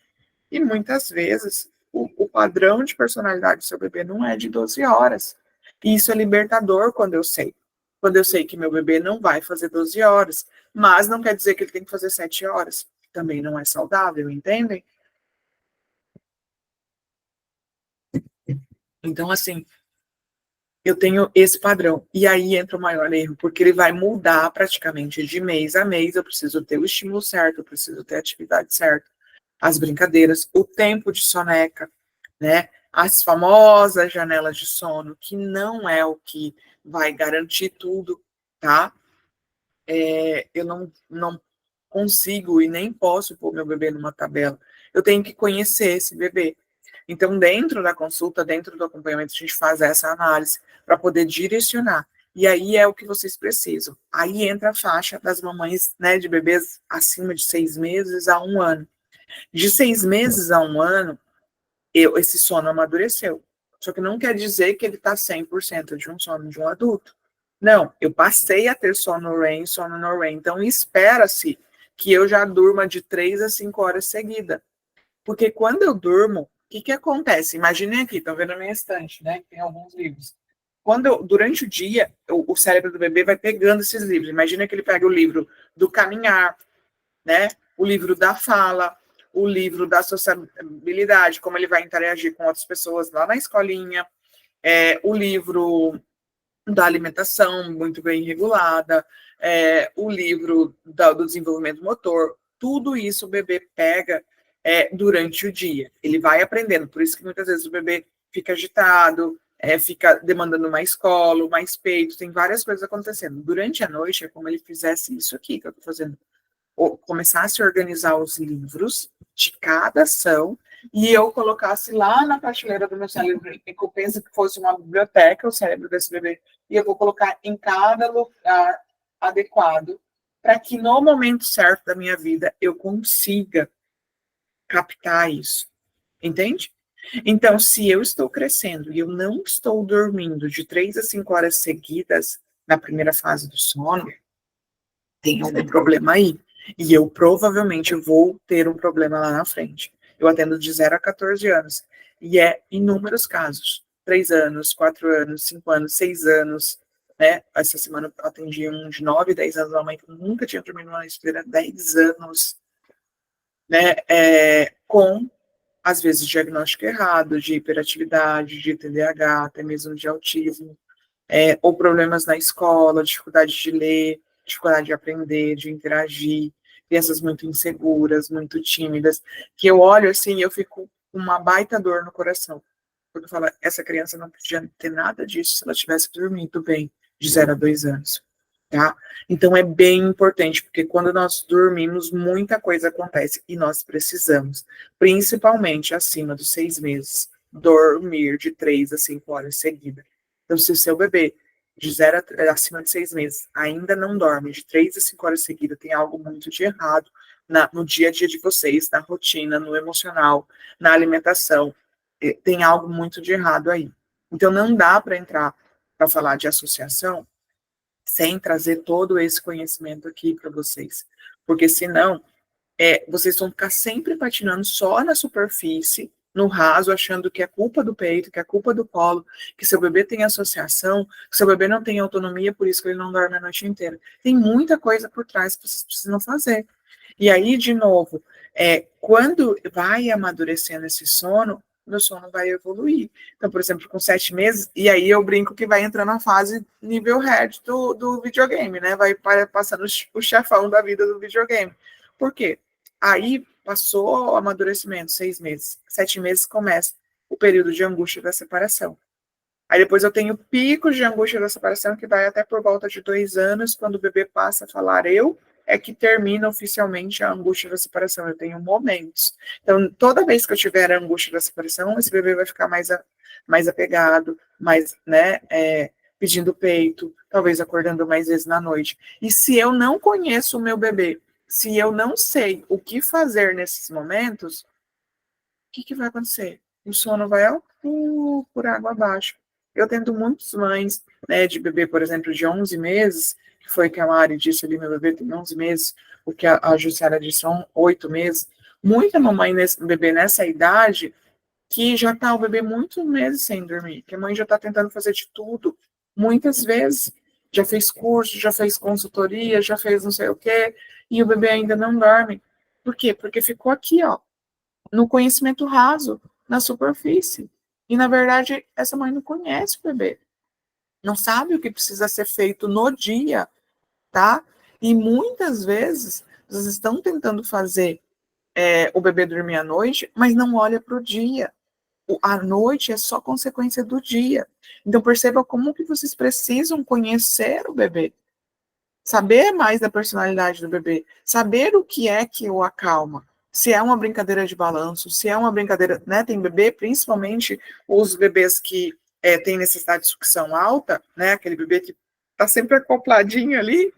e muitas vezes o padrão de personalidade do seu bebê não é de 12 horas. E isso é libertador quando eu sei. Quando eu sei que meu bebê não vai fazer 12 horas, mas não quer dizer que ele tem que fazer 7 horas. Também não é saudável, entendem? Então, assim, eu tenho esse padrão. E aí entra o maior erro, porque ele vai mudar praticamente de mês a mês. Eu preciso ter o estímulo certo, eu preciso ter a atividade certa, as brincadeiras, o tempo de soneca, né? As famosas janelas de sono, que não é o que vai garantir tudo, tá? Eu não consigo e nem posso pôr meu bebê numa tabela. Eu tenho que conhecer esse bebê. Então, dentro da consulta, dentro do acompanhamento, a gente faz essa análise para poder direcionar. E aí é o que vocês precisam. Aí entra a faixa das mamães, né, de bebês acima de 6 meses a 1 ano. De 6 meses a 1 ano, esse sono amadureceu. Só que não quer dizer que ele está 100% de um sono de um adulto. Não, eu passei a ter sono REM, sono no REM. Então, espera-se que eu já durma de 3 a 5 horas seguida. Porque quando eu durmo, o que acontece? Imaginem aqui, estão vendo a minha estante, né? Tem alguns livros. Durante o dia, o cérebro do bebê vai pegando esses livros. Imagina que ele pega o livro do caminhar, né? O livro da fala, o livro da sociabilidade, como ele vai interagir com outras pessoas lá na escolinha, o livro da alimentação muito bem regulada, o livro do desenvolvimento motor, tudo isso o bebê pega durante o dia. Ele vai aprendendo, por isso que muitas vezes o bebê fica agitado, fica demandando mais colo, mais peito, tem várias coisas acontecendo. Durante a noite é como ele fizesse isso aqui que eu estou fazendo. Começasse a organizar os livros de cada ação e eu colocasse lá na prateleira do meu cérebro, que eu penso que fosse uma biblioteca, o cérebro desse bebê, e eu vou colocar em cada lugar adequado, para que no momento certo da minha vida eu consiga captar isso. Entende? Então, se eu estou crescendo e eu não estou dormindo de 3 a 5 horas seguidas na primeira fase do sono, tem algum problema aí. E eu provavelmente vou ter um problema lá na frente. Eu atendo de 0 a 14 anos. E inúmeros casos. 3 anos, 4 anos, 5 anos, 6 anos, né? Essa semana eu atendi um de 9, 10 anos, uma mãe que nunca tinha dormido numa noite inteira, 10 anos, né? Com, às vezes, diagnóstico errado de hiperatividade, de TDAH, até mesmo de autismo, ou problemas na escola, dificuldade de ler, dificuldade de aprender, de interagir, crianças muito inseguras, muito tímidas, que eu olho assim e eu fico com uma baita dor no coração. Porque eu falo, essa criança não podia ter nada disso se ela tivesse dormido bem, de 0 a 2 anos. Tá? Então é bem importante, porque quando nós dormimos, muita coisa acontece e nós precisamos, principalmente acima dos 6 meses, dormir de 3 a 5 horas seguidas. Então, se o seu bebê de 0 acima de 6 meses ainda não dorme de 3 a 5 horas seguidas, tem algo muito de errado no dia a dia de vocês, na rotina, no emocional, na alimentação. Tem algo muito de errado aí. Então, não dá para entrar para falar de associação sem trazer todo esse conhecimento aqui para vocês. Porque senão, vocês vão ficar sempre patinando só na superfície, no raso, achando que é culpa do peito, que é culpa do colo, que seu bebê tem associação, que seu bebê não tem autonomia, por isso que ele não dorme a noite inteira. Tem muita coisa por trás que vocês precisam fazer. E aí, de novo, quando vai amadurecendo esse sono, meu sono vai evoluir. Então, por exemplo, com 7 meses, e aí eu brinco que vai entrar na fase nível hard do videogame, né? Vai passando o chefão da vida do videogame. Por quê? Aí passou o amadurecimento, 6 meses. 7 meses começa o período de angústia da separação. Aí depois eu tenho picos de angústia da separação que vai até por volta de 2 anos, quando o bebê passa a falar eu, é que termina oficialmente a angústia da separação. Eu tenho momentos. Então, toda vez que eu tiver a angústia da separação, esse bebê vai ficar mais apegado, mais, né, pedindo peito, talvez acordando mais vezes na noite. E se eu não conheço o meu bebê, se eu não sei o que fazer nesses momentos, o que vai acontecer? O sono vai por água abaixo. Eu tento muitas mães, né, de bebê, por exemplo, de 11 meses, que foi que a Mari disse ali, meu bebê tem 11 meses, o que a Jussiara disse são 8 meses. Muita mamãe, bebê nessa idade, que já tá o bebê muitos meses sem dormir, que a mãe já tá tentando fazer de tudo, muitas vezes. Já fez curso, já fez consultoria, já fez não sei o quê, e o bebê ainda não dorme. Por quê? Porque ficou aqui, ó, no conhecimento raso, na superfície. E, na verdade, essa mãe não conhece o bebê. Não sabe o que precisa ser feito no dia, tá? E muitas vezes, vocês estão tentando fazer o bebê dormir à noite, mas não olha para o dia. A noite é só consequência do dia. Então, perceba como que vocês precisam conhecer o bebê. Saber mais da personalidade do bebê. Saber o que é que o acalma. Se é uma brincadeira de balanço, se é uma brincadeira, né? Tem bebê, principalmente os bebês que têm necessidade de sucção alta, né? Aquele bebê que está sempre acopladinho ali,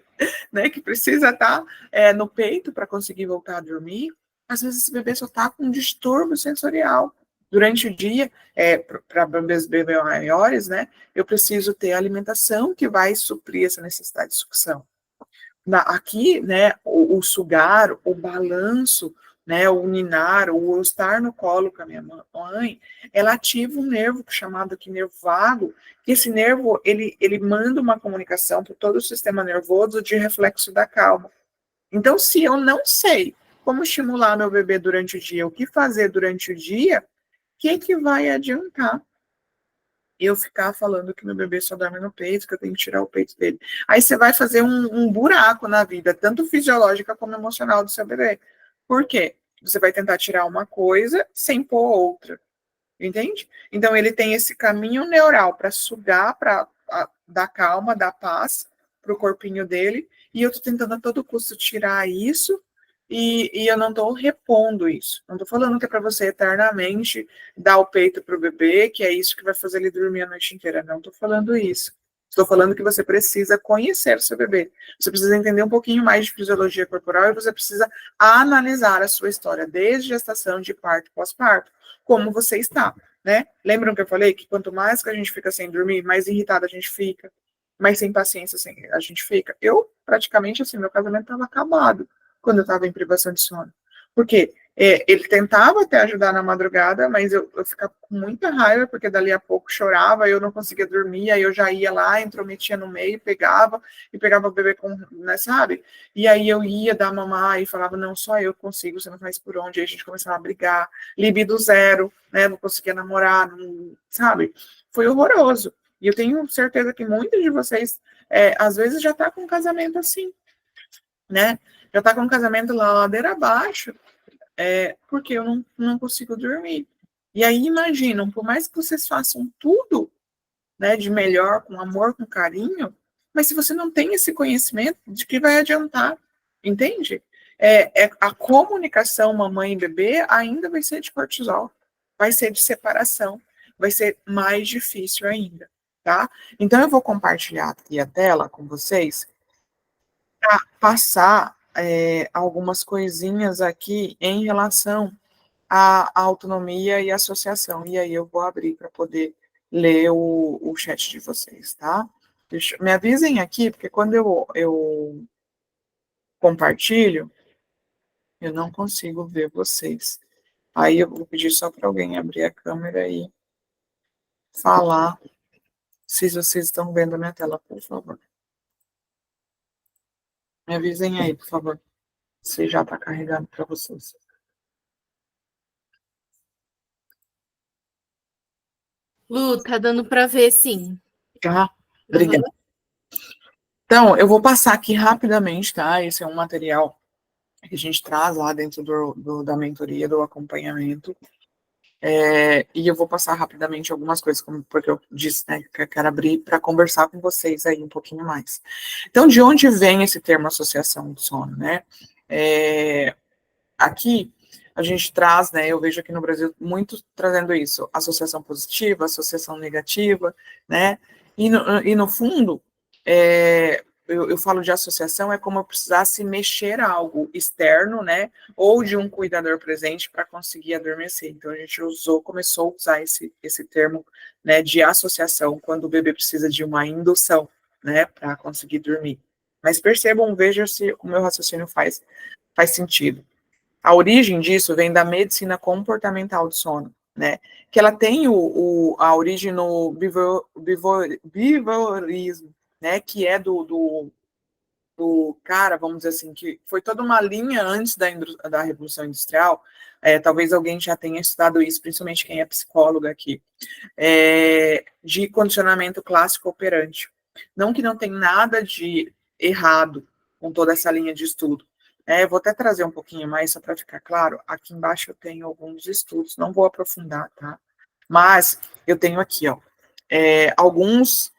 né? Que precisa estar no peito para conseguir voltar a dormir. Às vezes esse bebê só está com um distúrbio sensorial. Durante o dia, para bebês maiores, né? Eu preciso ter alimentação que vai suprir essa necessidade de sucção. Aqui, né, o sugar, o balanço, né, o ninar, o estar no colo com a minha mãe, ela ativa um nervo chamado aqui nervo vago, que esse nervo, ele manda uma comunicação para todo o sistema nervoso de reflexo da calma. Então, se eu não sei como estimular meu bebê durante o dia, o que fazer durante o dia, o que vai adiantar eu ficar falando que meu bebê só dorme no peito, que eu tenho que tirar o peito dele? Aí você vai fazer um buraco na vida, tanto fisiológica como emocional do seu bebê. Por quê? Você vai tentar tirar uma coisa sem pôr outra. Entende? Então, ele tem esse caminho neural para sugar, para dar calma, dar paz para o corpinho dele, e eu estou tentando a todo custo tirar isso, e eu não estou repondo isso. Não estou falando que é para você eternamente dar o peito para o bebê, que é isso que vai fazer ele dormir a noite inteira. Não estou falando isso. Estou falando que você precisa conhecer o seu bebê. Você precisa entender um pouquinho mais de fisiologia corporal e você precisa analisar a sua história, desde gestação, de parto, pós-parto, como você está, né? Lembram que eu falei que quanto mais que a gente fica sem dormir, mais irritada a gente fica, mais sem paciência a gente fica. Eu, praticamente, assim, meu casamento estava acabado quando eu estava em privação de sono. Por quê? Ele tentava até ajudar na madrugada, mas eu ficava com muita raiva, porque dali a pouco chorava, eu não conseguia dormir, aí eu já ia lá, intrometia no meio, e pegava o bebê com, né, sabe? E aí eu ia dar mamar e falava, não, só eu consigo, você não faz por onde, aí a gente começava a brigar, libido zero, né, não conseguia namorar, não, sabe? Foi horroroso. E eu tenho certeza que muitos de vocês, às vezes, já tá com um casamento assim, né? Já tá com um casamento lá, ladeira abaixo, porque eu não consigo dormir. E aí, imaginam, por mais que vocês façam tudo, né, de melhor, com amor, com carinho, mas se você não tem esse conhecimento, de que vai adiantar, entende? A comunicação mamãe e bebê ainda vai ser de cortisol, vai ser de separação, vai ser mais difícil ainda, tá? Então, eu vou compartilhar aqui a tela com vocês, para passar algumas coisinhas aqui em relação à autonomia e associação. E aí eu vou abrir para poder ler o chat de vocês, tá? Me avisem aqui, porque quando eu compartilho, eu não consigo ver vocês. Aí eu vou pedir só para alguém abrir a câmera e falar se vocês estão vendo a minha tela, por favor. Me avisem aí, por favor, se já está carregado para vocês. Lu, tá dando para ver, sim. Tá? Obrigada. Então, eu vou passar aqui rapidamente, tá? Esse é um material que a gente traz lá dentro da mentoria, do acompanhamento. E eu vou passar rapidamente algumas coisas, porque eu disse, né, que eu quero abrir para conversar com vocês aí um pouquinho mais. Então, de onde vem esse termo associação do sono, né? Aqui, a gente traz, né, eu vejo aqui no Brasil muito trazendo isso, associação positiva, associação negativa, né? E no fundo, eu falo de associação, é como eu precisasse mexer algo externo, né, ou de um cuidador presente para conseguir adormecer. Então, a gente começou a usar esse termo, né, de associação, quando o bebê precisa de uma indução, né, para conseguir dormir. Mas percebam, vejam se o meu raciocínio faz sentido. A origem disso vem da medicina comportamental do sono, né? Que ela tem a origem no behaviorismo, né? Que é do cara, vamos dizer assim, que foi toda uma linha antes da Revolução Industrial. Talvez alguém já tenha estudado isso, principalmente quem é psicólogo aqui, de condicionamento clássico operante. Não que não tem nada de errado com toda essa linha de estudo. Eu vou até trazer um pouquinho mais, só para ficar claro. Aqui embaixo eu tenho alguns estudos, não vou aprofundar, tá? Mas eu tenho aqui, ó, alguns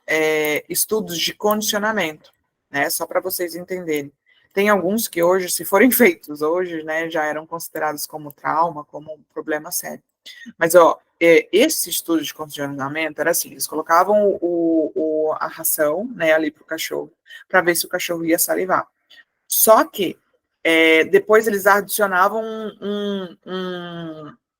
estudos de condicionamento, né? Só para vocês entenderem. Tem alguns que hoje, se forem feitos hoje, né, já eram considerados como trauma, como um problema sério. Mas, ó, esse estudo de condicionamento era assim, eles colocavam a ração, né, ali para o cachorro, para ver se o cachorro ia salivar. Só que depois eles adicionavam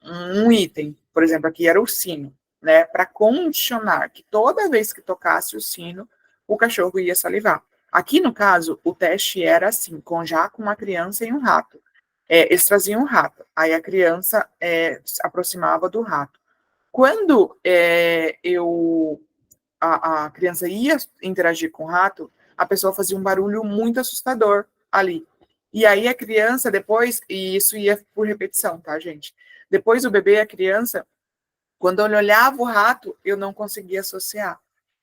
um item, por exemplo, aqui era o sino, né, para condicionar que toda vez que tocasse o sino, o cachorro ia salivar. Aqui, no caso, o teste era assim, já com uma criança e um rato. Eles traziam um rato, aí a criança se aproximava do rato. Quando a criança ia interagir com o rato, a pessoa fazia um barulho muito assustador ali. E aí a criança depois, e isso ia por repetição, tá, gente? Depois o bebê e a criança, quando eu olhava o rato, eu não conseguia associar.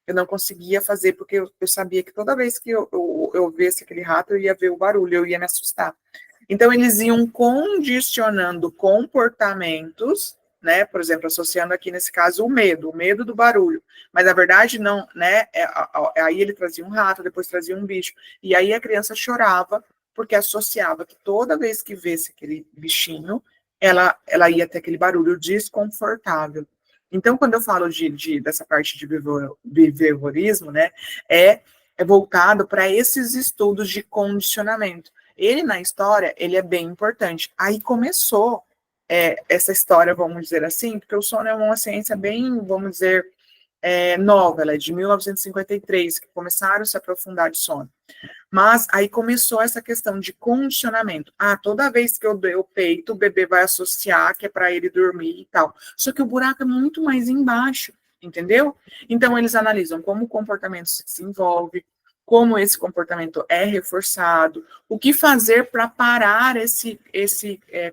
Eu não conseguia fazer, porque eu sabia que toda vez que eu visse aquele rato, eu ia ver o barulho, eu ia me assustar. Então, eles iam condicionando comportamentos, né? Por exemplo, associando aqui nesse caso o medo do barulho. Mas na verdade, não, né? Aí ele trazia um rato, depois trazia um bicho. E aí a criança chorava, porque associava que toda vez que visse aquele bichinho, ela ia ter aquele barulho desconfortável. Então, quando eu falo dessa parte de behaviorismo, né, é voltado para esses estudos de condicionamento. Ele, na história, ele é bem importante. Aí começou essa história, vamos dizer assim, porque o sono é uma ciência bem, vamos dizer, nova, ela é de 1953, que começaram a se aprofundar de sono. Mas aí começou essa questão de condicionamento. Toda vez que eu dei o peito, o bebê vai associar que é para ele dormir e tal. Só que o buraco é muito mais embaixo, entendeu? Então, eles analisam como o comportamento se desenvolve, como esse comportamento é reforçado, o que fazer para parar esse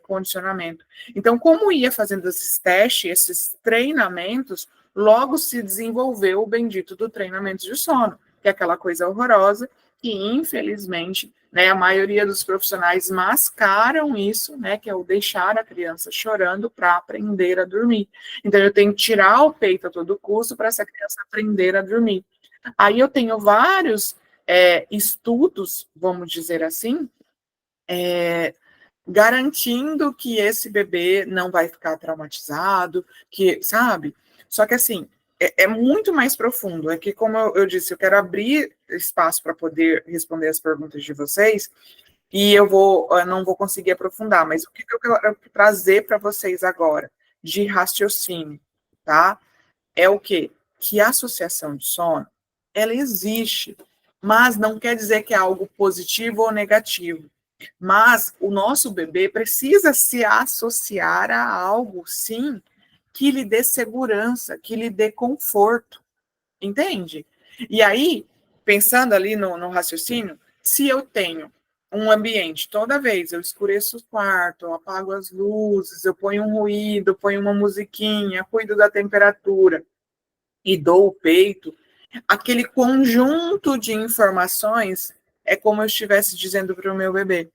condicionamento. Então, como ia fazendo esses testes, esses treinamentos, logo se desenvolveu o bendito do treinamento de sono, que é aquela coisa horrorosa que, infelizmente, né, a maioria dos profissionais mascaram isso, né, que é o deixar a criança chorando para aprender a dormir. Então, eu tenho que tirar o peito a todo custo para essa criança aprender a dormir. Aí eu tenho vários estudos, vamos dizer assim, garantindo que esse bebê não vai ficar traumatizado, que, sabe? Só que, assim, é muito mais profundo. É que, como eu disse, eu quero abrir espaço para poder responder as perguntas de vocês, e eu não vou conseguir aprofundar, mas o que eu quero trazer para vocês agora, de raciocínio, tá? É o quê? Que a associação de sono, ela existe, mas não quer dizer que é algo positivo ou negativo. Mas o nosso bebê precisa se associar a algo, sim, que lhe dê segurança, que lhe dê conforto, entende? E aí, pensando ali no raciocínio, se eu tenho um ambiente, toda vez eu escureço o quarto, eu apago as luzes, eu ponho um ruído, ponho uma musiquinha, cuido da temperatura e dou o peito, aquele conjunto de informações é como eu estivesse dizendo para o meu bebê: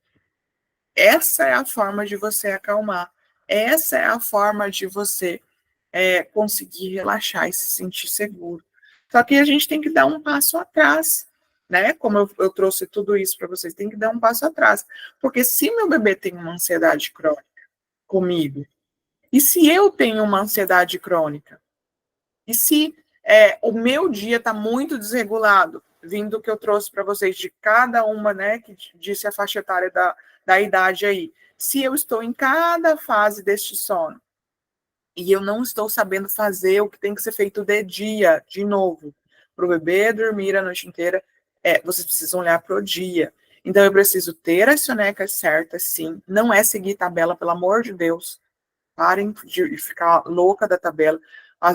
essa é a forma de você acalmar, essa é a forma de você conseguir relaxar e se sentir seguro. Só que a gente tem que dar um passo atrás, né? Como eu trouxe tudo isso para vocês, tem que dar um passo atrás. Porque se meu bebê tem uma ansiedade crônica comigo, e se eu tenho uma ansiedade crônica, e se o meu dia está muito desregulado, vindo do que eu trouxe para vocês de cada uma, né, que disse a faixa etária da idade aí, se eu estou em cada fase deste sono, e eu não estou sabendo fazer o que tem que ser feito de dia, de novo, para o bebê dormir a noite inteira, vocês precisam olhar para o dia. Então, eu preciso ter as sonecas certas, sim. Não é seguir tabela, pelo amor de Deus. Parem de ficar louca da tabela.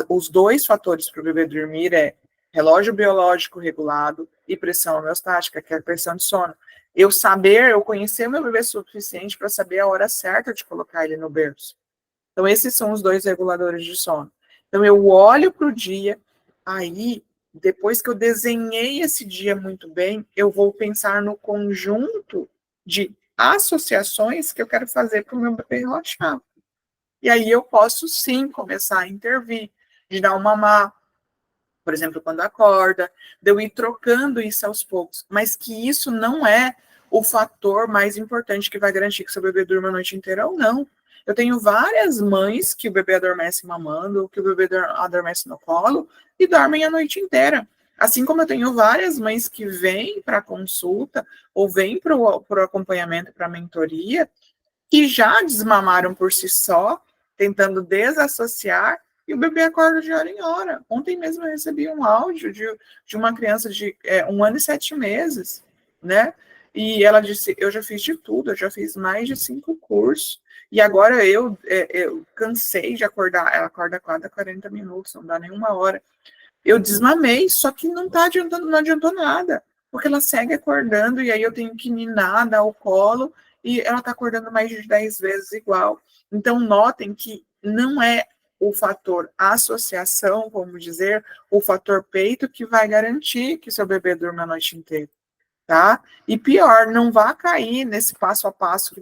Os dois fatores para o bebê dormir é relógio biológico regulado e pressão homeostática, que é a pressão de sono. Eu conhecer meu bebê suficiente para saber a hora certa de colocar ele no berço. Então, esses são os dois reguladores de sono. Então, eu olho para o dia, aí, depois que eu desenhei esse dia muito bem, eu vou pensar no conjunto de associações que eu quero fazer para o meu bebê relaxar. E aí eu posso, sim, começar a intervir, de dar um mamar, por exemplo, quando acorda, de eu ir trocando isso aos poucos. Mas que isso não é o fator mais importante que vai garantir que seu bebê durma a noite inteira ou não. Eu tenho várias mães que o bebê adormece mamando, que o bebê adormece no colo e dormem a noite inteira. Assim como eu tenho várias mães que vêm para consulta ou vêm para o acompanhamento, para a mentoria, que já desmamaram por si só, tentando desassociar, e o bebê acorda de hora em hora. Ontem mesmo eu recebi um áudio de uma criança de 1 ano e 7 meses, né? E ela disse: eu já fiz de tudo, eu já fiz mais de 5 cursos, e agora eu cansei de acordar. Ela acorda a cada 40 minutos, não dá nem 1 hora. Eu desmamei, só que não adiantou nada, porque ela segue acordando, e aí eu tenho que ninar, dar o colo, e ela está acordando mais de 10 vezes igual. Então, notem que não é o fator associação, vamos dizer, o fator peito que vai garantir que seu bebê durma a noite inteira, tá? E pior, não vá cair nesse passo a passo que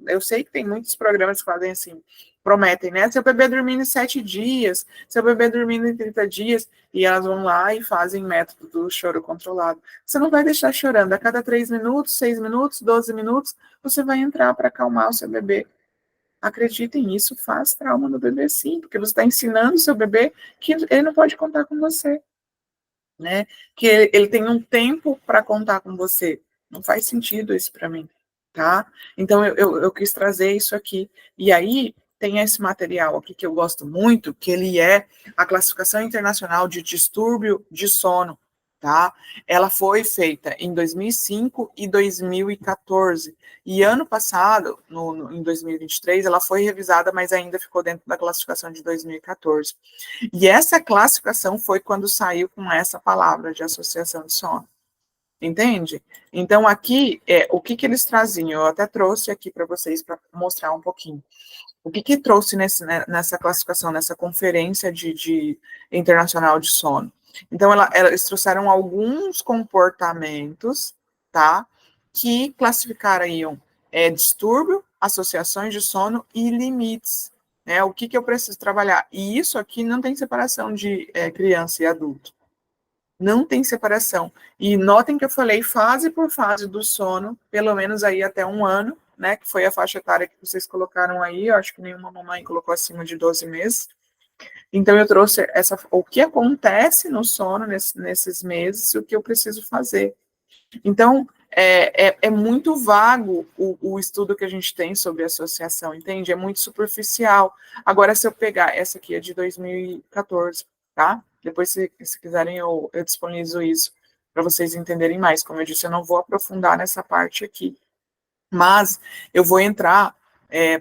eu sei que tem muitos programas que fazem assim, prometem, né? Seu bebê dormindo em 7 dias, seu bebê dormindo em 30 dias, e elas vão lá e fazem método do choro controlado. Você não vai deixar chorando. A cada 3 minutos, 6 minutos, 12 minutos, você vai entrar para acalmar o seu bebê. Acreditem, nisso faz trauma no bebê, sim, porque você está ensinando o seu bebê que ele não pode contar com você, né? Que ele tem um tempo para contar com você. Não faz sentido isso para mim, tá? Então, eu quis trazer isso aqui. E aí, tem esse material aqui que eu gosto muito, que ele é a Classificação Internacional de Distúrbio de Sono, tá? Ela foi feita em 2005 e 2014, e ano passado, em 2023, ela foi revisada, mas ainda ficou dentro da classificação de 2014. E essa classificação foi quando saiu com essa palavra de associação de sono. Entende? Então, aqui, o que eles traziam? Eu até trouxe aqui para vocês, para mostrar um pouquinho. O que trouxe nessa classificação, nessa conferência de internacional de sono? Então, eles trouxeram alguns comportamentos, tá? Que classificariam distúrbio, associações de sono e limites. Né? O que eu preciso trabalhar? E isso aqui não tem separação de criança e adulto. Não tem separação. E notem que eu falei fase por fase do sono, pelo menos aí até 1 ano, né, que foi a faixa etária que vocês colocaram aí, eu acho que nenhuma mamãe colocou acima de 12 meses. Então, eu trouxe o que acontece no sono nesses meses e o que eu preciso fazer. Então, é muito vago o estudo que a gente tem sobre associação, entende? É muito superficial. Agora, se eu pegar, essa aqui é de 2014, tá? Depois, se quiserem, eu disponibilizo isso para vocês entenderem mais. Como eu disse, eu não vou aprofundar nessa parte aqui. Mas eu vou entrar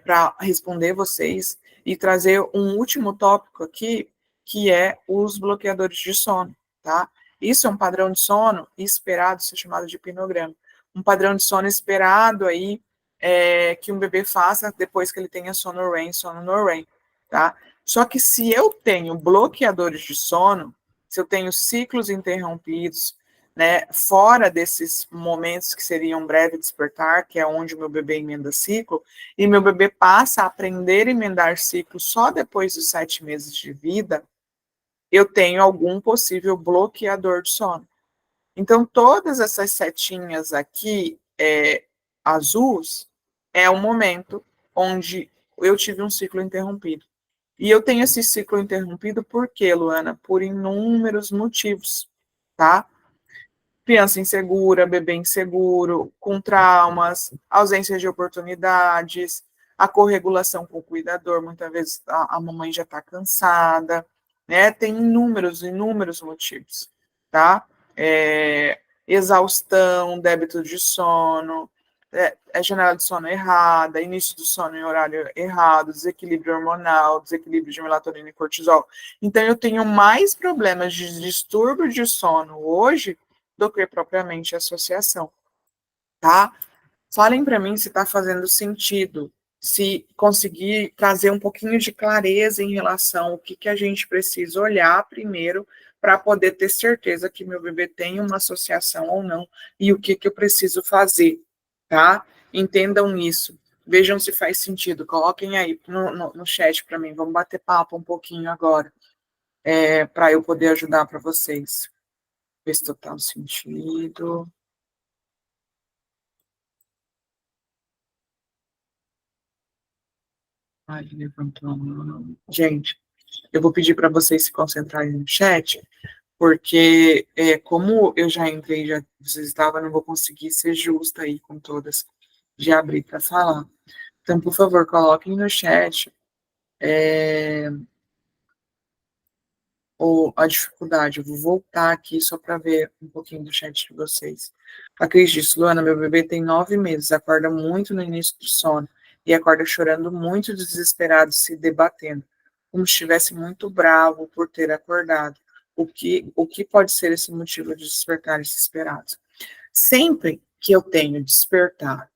para responder vocês e trazer um último tópico aqui, que é os bloqueadores de sono, tá? Isso é um padrão de sono esperado, isso é chamado de hipnograma. Um padrão de sono esperado aí, que um bebê faça depois que ele tenha sono REM, sono no REM, tá? Só que se eu tenho bloqueadores de sono, se eu tenho ciclos interrompidos, né, fora desses momentos que seriam breve despertar, que é onde o meu bebê emenda ciclo, e meu bebê passa a aprender a emendar ciclo só depois dos 7 meses de vida, eu tenho algum possível bloqueador de sono. Então, todas essas setinhas aqui, azuis, é o momento onde eu tive um ciclo interrompido. E eu tenho esse ciclo interrompido por quê, Luana? Por inúmeros motivos, tá? Criança insegura, bebê inseguro, com traumas, ausência de oportunidades, a corregulação com o cuidador, muitas vezes a mamãe já está cansada, né? Tem inúmeros motivos, tá? Exaustão, débito de sono, janela de sono errada, início do sono em horário errado, desequilíbrio hormonal, desequilíbrio de melatonina e cortisol. Então, eu tenho mais problemas de distúrbio de sono hoje do que propriamente a associação, tá? Falem para mim se está fazendo sentido, se conseguir trazer um pouquinho de clareza em relação ao que a gente precisa olhar primeiro para poder ter certeza que meu bebê tem uma associação ou não e o que eu preciso fazer, tá? Entendam isso, vejam se faz sentido, coloquem aí no chat para mim, vamos bater papo um pouquinho agora, para eu poder ajudar para vocês. Fez total sentido. Ai, levantou a mão. Gente, eu vou pedir para vocês se concentrarem no chat, porque como eu já entrei, já vocês estavam, não vou conseguir ser justa aí com todas de abrir para falar. Então, por favor, coloquem no chat a dificuldade. Eu vou voltar aqui só para ver um pouquinho do chat de vocês. A Cris disse, Luana, meu bebê tem 9 meses, acorda muito no início do sono e acorda chorando muito desesperado, se debatendo, como se estivesse muito bravo por ter acordado. O que pode ser esse motivo de despertar desesperado? Sempre que eu tenho despertar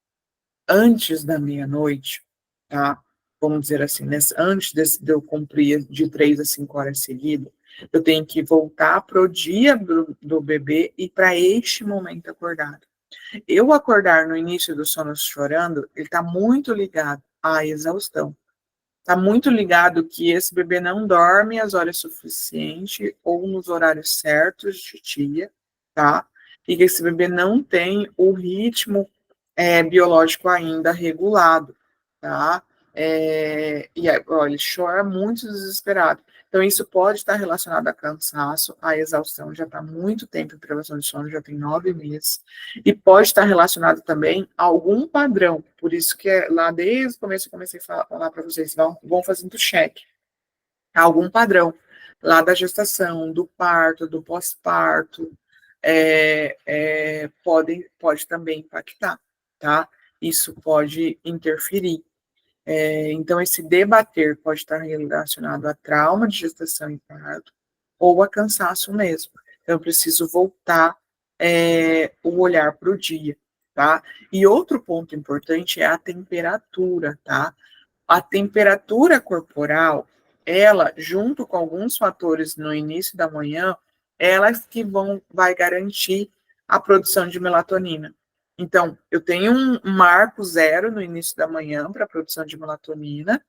antes da meia-noite, tá? Vamos dizer assim, antes de eu cumprir de 3 a 5 horas seguidas, eu tenho que voltar para o dia do bebê e para este momento acordado. Eu acordar no início do sono chorando, ele está muito ligado à exaustão. Está muito ligado que esse bebê não dorme as horas suficientes ou nos horários certos de dia, tá? E que esse bebê não tem o ritmo biológico ainda regulado, tá? E olha, ele chora muito desesperado. Então, isso pode estar relacionado a cansaço, a exaustão, já está há muito tempo em privação de sono, já tem 9 meses, e pode estar relacionado também a algum padrão, por isso que lá desde o começo eu comecei a falar para vocês, vão fazendo check, algum padrão, lá da gestação, do parto, do pós-parto, pode também impactar, tá? Isso pode interferir. Então, esse debater pode estar relacionado a trauma de gestação e parto ou a cansaço mesmo. Então, eu preciso voltar o olhar para o dia, tá? E outro ponto importante é a temperatura, tá? A temperatura corporal, ela, junto com alguns fatores no início da manhã, elas que vai garantir a produção de melatonina. Então, eu tenho um marco zero no início da manhã para a produção de melatonina,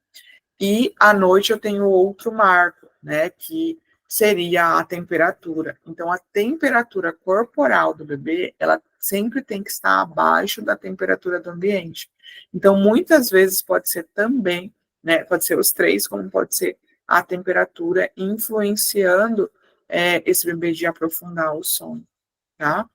e à noite eu tenho outro marco, né, que seria a temperatura. Então, a temperatura corporal do bebê, ela sempre tem que estar abaixo da temperatura do ambiente. Então, muitas vezes pode ser também, né, pode ser os três, como pode ser a temperatura influenciando esse bebê de aprofundar o sono, tá?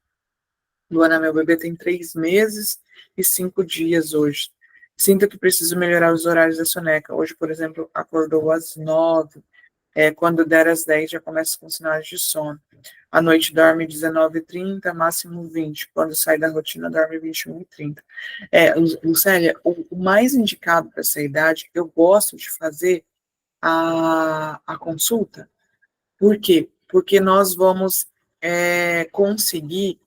Luana, meu bebê tem 3 meses e 5 dias hoje. Sinto que preciso melhorar os horários da soneca. Hoje, por exemplo, acordou às 9. Quando der às 10, já começa com sinais de sono. À noite dorme 19h30, máximo 20. Quando sai da rotina, dorme 21h30. Lucélia, o mais indicado para essa idade, eu gosto de fazer a consulta. Por quê? Porque nós vamos conseguir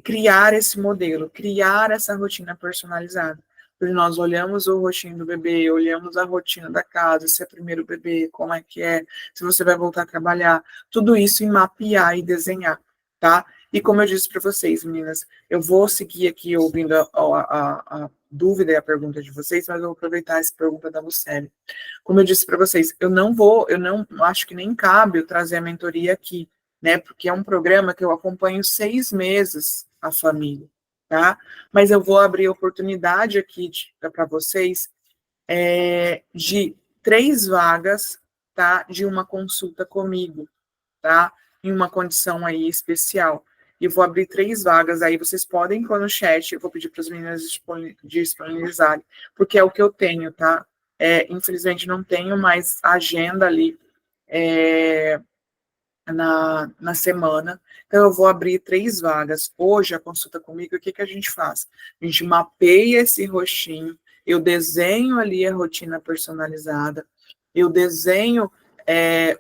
criar esse modelo, criar essa rotina personalizada. Porque nós olhamos o rostinho do bebê, olhamos a rotina da casa, se é primeiro bebê, como é que é, se você vai voltar a trabalhar, tudo isso em mapear e desenhar, tá? E como eu disse para vocês, meninas, eu vou seguir aqui ouvindo a dúvida e a pergunta de vocês, mas eu vou aproveitar essa pergunta da Lucélia. Como eu disse para vocês, eu não acho que nem cabe eu trazer a mentoria aqui, né? Porque é um programa que eu acompanho 6 meses a família, tá? Mas eu vou abrir oportunidade aqui para vocês de 3 vagas, tá? De uma consulta comigo, tá? Em uma condição aí especial. E vou abrir 3 vagas, aí vocês podem pôr no chat, eu vou pedir para as meninas disponibilizarem, porque é o que eu tenho, tá? Infelizmente não tenho mais agenda ali na semana, então eu vou abrir 3 vagas. Hoje, a consulta comigo, o que a gente faz? A gente mapeia esse rostinho, eu desenho ali a rotina personalizada, eu desenho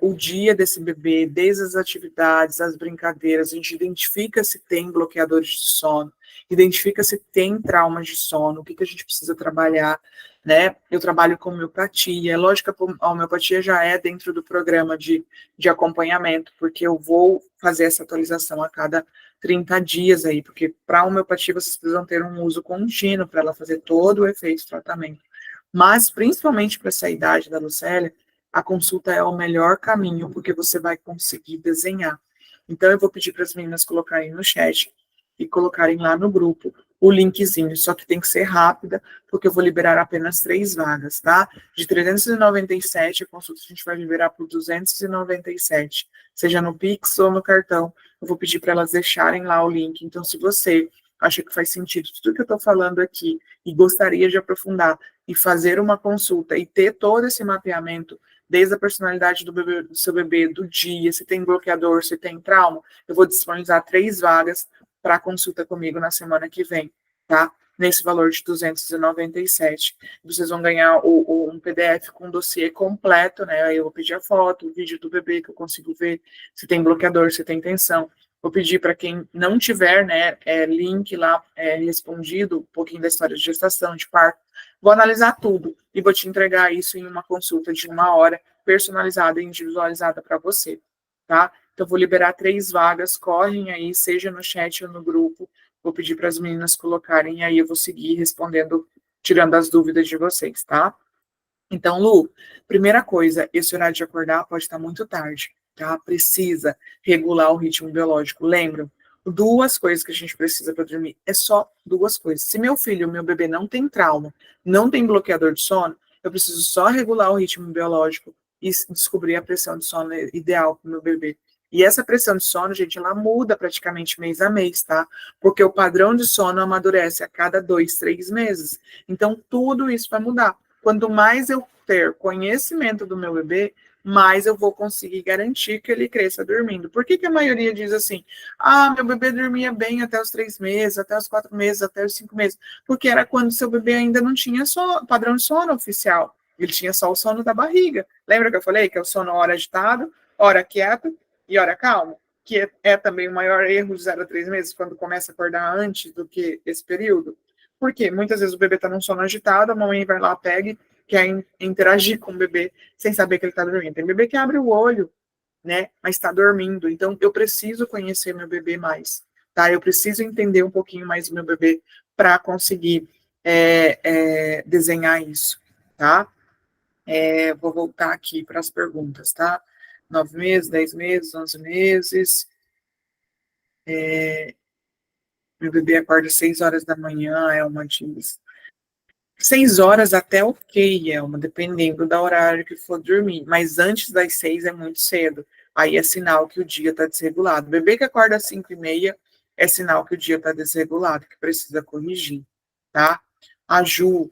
o dia desse bebê, desde as atividades, as brincadeiras, a gente identifica se tem bloqueadores de sono, identifica se tem traumas de sono, o que a gente precisa trabalhar, né? Eu trabalho com homeopatia, é lógico que a homeopatia já é dentro do programa de acompanhamento, porque eu vou fazer essa atualização a cada 30 dias aí, porque para a homeopatia vocês precisam ter um uso contínuo para ela fazer todo o efeito do tratamento. Mas, principalmente para essa idade da Lucélia, a consulta é o melhor caminho, porque você vai conseguir desenhar. Então, eu vou pedir para as meninas colocarem no chat e colocarem lá no grupo o linkzinho, só que tem que ser rápida, porque eu vou liberar apenas 3 vagas, tá? De 397, a consulta a gente vai liberar por 297, seja no Pix ou no cartão. Eu vou pedir para elas deixarem lá o link. Então, se você acha que faz sentido tudo que eu estou falando aqui e gostaria de aprofundar e fazer uma consulta e ter todo esse mapeamento, desde a personalidade do seu bebê, do dia, se tem bloqueador, se tem trauma, eu vou disponibilizar 3 vagas para consulta comigo na semana que vem, tá? Nesse valor de 297. Vocês vão ganhar um PDF com um dossiê completo, né? Aí eu vou pedir a foto, o vídeo do bebê, que eu consigo ver se tem bloqueador, se tem tensão. Vou pedir para quem não tiver, né, link lá respondido, um pouquinho da história de gestação, de parto. Vou analisar tudo e vou te entregar isso em uma consulta de 1 hora, personalizada e individualizada para você, tá? Então, vou liberar 3 vagas, correm aí, seja no chat ou no grupo. Vou pedir para as meninas colocarem, e aí eu vou seguir respondendo, tirando as dúvidas de vocês, tá? Então, Lu, primeira coisa, esse horário de acordar pode estar muito tarde, tá? Precisa regular o ritmo biológico. Lembram? 2 coisas que a gente precisa para dormir. É só 2 coisas. Se meu filho, meu bebê não tem trauma, não tem bloqueador de sono, eu preciso só regular o ritmo biológico e descobrir a pressão de sono ideal para o meu bebê. E essa pressão de sono, gente, ela muda praticamente mês a mês, tá? Porque o padrão de sono amadurece a cada 2, 3 meses. Então, tudo isso vai mudar. Quanto mais eu ter conhecimento do meu bebê, mais eu vou conseguir garantir que ele cresça dormindo. Por que a maioria diz assim, meu bebê dormia bem até os 3 meses, até os 4 meses, até os 5 meses? Porque era quando seu bebê ainda não tinha padrão de sono oficial. Ele tinha só o sono da barriga. Lembra que eu falei que é o sono hora agitado, hora quieto e hora calmo? Que é também o maior erro de 0 a 3 meses, quando começa a acordar antes do que esse período. Por quê? Muitas vezes o bebê está num sono agitado, a mamãe vai lá, pega e quer interagir com o bebê sem saber que ele está dormindo. Tem bebê que abre o olho, né, mas está dormindo. Então, eu preciso conhecer meu bebê mais, tá? Eu preciso entender um pouquinho mais do meu bebê para conseguir desenhar isso, tá? Vou voltar aqui para as perguntas, tá? 9 meses, 10 meses, 11 meses. Meu bebê acorda às 6 horas da manhã, Elma diz. 6 horas até ok, Elma, dependendo do horário que for dormir. Mas antes das 6 é muito cedo. Aí é sinal que o dia está desregulado. O bebê que acorda às 5h30 é sinal que o dia está desregulado, que precisa corrigir, tá? A Ju,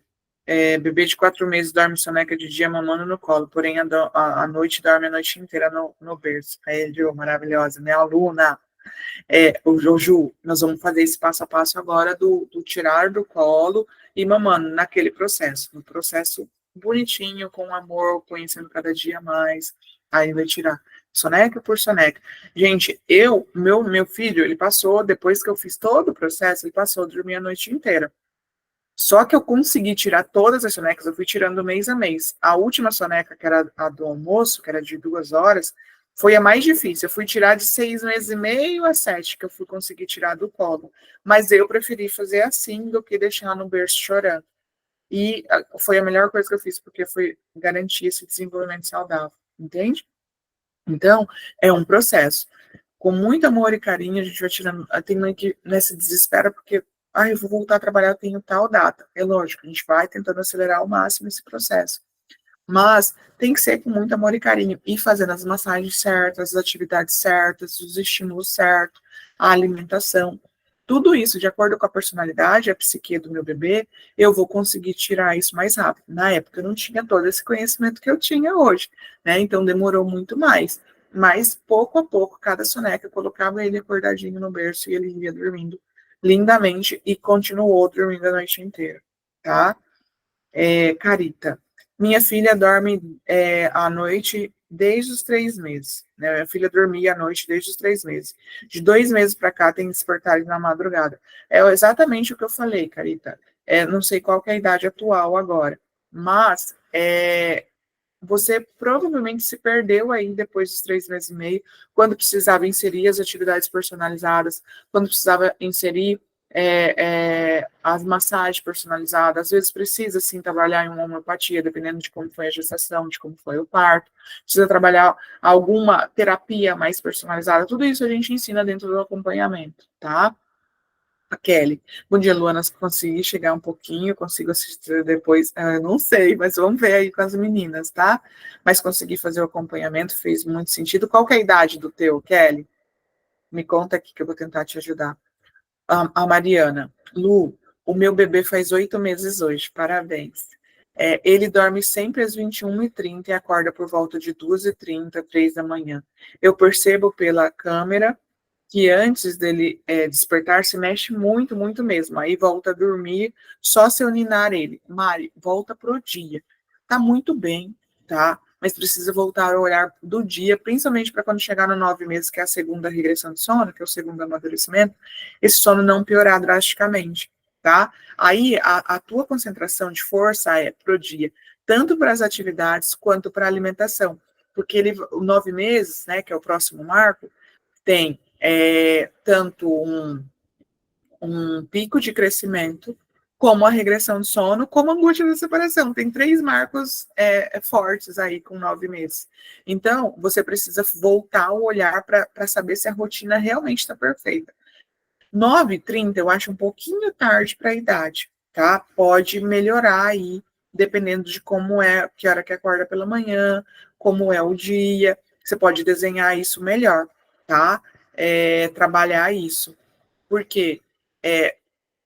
bebê de 4 meses dorme soneca de dia mamando no colo, porém a noite dorme a noite inteira no berço. Aí, Ju, maravilhosa, né? Aluna. O Ju, nós vamos fazer esse passo a passo agora do tirar do colo e mamando naquele processo, no processo bonitinho, com amor, conhecendo cada dia mais, aí vai tirar soneca por soneca. Gente, meu filho, ele passou, depois que eu fiz todo o processo, ele passou a dormir a noite inteira. Só que eu consegui tirar todas as sonecas, eu fui tirando mês a mês. A última soneca, que era a do almoço, que era de 2 horas, foi a mais difícil. Eu fui tirar de 6 meses e meio a 7, que eu fui conseguir tirar do colo. Mas eu preferi fazer assim do que deixar no berço chorando. E foi a melhor coisa que eu fiz, porque foi garantir esse desenvolvimento saudável, entende? Então, é um processo. Com muito amor e carinho, a gente vai tirando. Tem mãe que nesse desespero, porque eu vou voltar a trabalhar, eu tenho tal data. É lógico, a gente vai tentando acelerar ao máximo esse processo. Mas tem que ser com muito amor e carinho. E fazendo as massagens certas, as atividades certas, os estímulos certos, a alimentação. Tudo isso, de acordo com a personalidade, a psique do meu bebê, eu vou conseguir tirar isso mais rápido. Na época, eu não tinha todo esse conhecimento que eu tinha hoje, né? Então, demorou muito mais. Mas, pouco a pouco, cada soneca, eu colocava ele acordadinho no berço e ele ia dormindo lindamente e continuou dormindo a noite inteira, tá? Carita. Minha filha dorme à noite desde os 3 meses. Né? Minha filha dormia à noite desde os 3 meses. De 2 meses para cá tem despertado na madrugada. É exatamente o que eu falei, Carita. Não sei qual que é a idade atual agora, mas você provavelmente se perdeu aí depois dos 3 meses e meio, quando precisava inserir as atividades personalizadas, quando precisava inserir as massagens personalizadas. Às vezes precisa, sim, trabalhar em uma homeopatia, dependendo de como foi a gestação, de como foi o parto. Precisa trabalhar alguma terapia mais personalizada. Tudo isso a gente ensina dentro do acompanhamento, tá? A Kelly. Bom dia, Luana. Se conseguir chegar um pouquinho, consigo assistir depois. Não sei, mas vamos ver aí com as meninas, tá? Mas consegui fazer o acompanhamento, fez muito sentido. Qual que é a idade do teu, Kelly? Me conta aqui que eu vou tentar te ajudar. A Mariana. Lu, o meu bebê faz 8 meses hoje, parabéns. Ele dorme sempre às 21h30 e acorda por volta de 2h30, 3 da manhã. Eu percebo pela câmera que antes dele despertar, se mexe muito, muito mesmo. Aí volta a dormir, só se eu ninar ele. Mari, volta pro dia. Tá muito bem, tá? Mas precisa voltar ao olhar do dia, principalmente para quando chegar no 9 meses, que é a segunda regressão de sono, que é o segundo amadurecimento, esse sono não piorar drasticamente, tá? Aí a tua concentração de força é pro dia, tanto para as atividades quanto para a alimentação. Porque o 9 meses, né, que é o próximo marco, tem tanto um pico de crescimento, como a regressão de sono, como a angústia da separação. Tem 3 marcos fortes aí com 9 meses. Então, você precisa voltar o olhar para saber se a rotina realmente está perfeita. 9h30 eu acho um pouquinho tarde para a idade, tá? Pode melhorar aí, dependendo de como que hora que acorda pela manhã, como é o dia, você pode desenhar isso melhor, tá? Trabalhar isso. Porque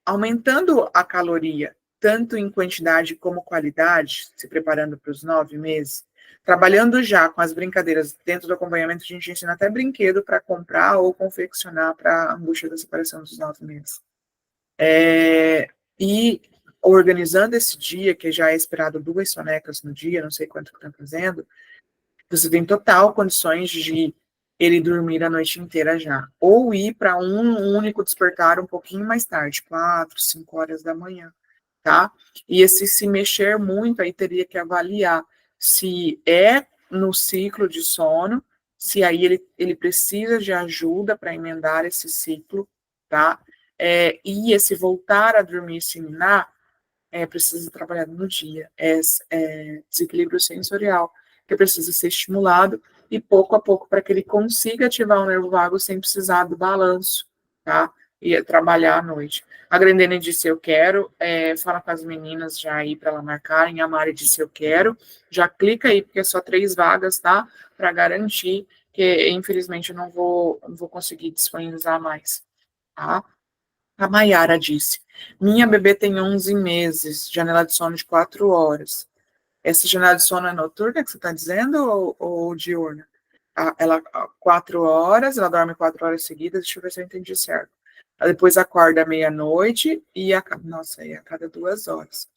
aumentando a caloria, tanto em quantidade como qualidade, se preparando para os 9 meses, trabalhando já com as brincadeiras dentro do acompanhamento, a gente ensina até brinquedo para comprar ou confeccionar para a angústia da separação dos 9 meses. E organizando esse dia, que já é esperado 2 sonecas no dia, não sei quanto que está fazendo, você tem total condições de ele dormir a noite inteira já. Ou ir para um único despertar um pouquinho mais tarde, 4, 5 horas da manhã, tá? E esse se mexer muito, aí teria que avaliar se é no ciclo de sono, se aí ele precisa de ajuda para emendar esse ciclo, tá? E esse voltar a dormir e se minar, precisa trabalhar no dia. Desequilíbrio sensorial, que precisa ser estimulado, e pouco a pouco, para que ele consiga ativar o nervo vago sem precisar do balanço, tá? E trabalhar à noite. A Grendene disse, eu quero, fala com as meninas já aí para ela marcarem, a Mari disse, eu quero, já clica aí, porque é só 3 vagas, tá? Para garantir, que infelizmente eu não vou conseguir disponibilizar mais, tá? A Maiara disse, minha bebê tem 11 meses, janela de sono de 4 horas. Essa janela de sono é noturna que você está dizendo ou diurna? Ela 4 horas, ela dorme 4 horas seguidas, deixa eu ver se eu entendi certo. Ela depois acorda à meia-noite e a cada 2 horas.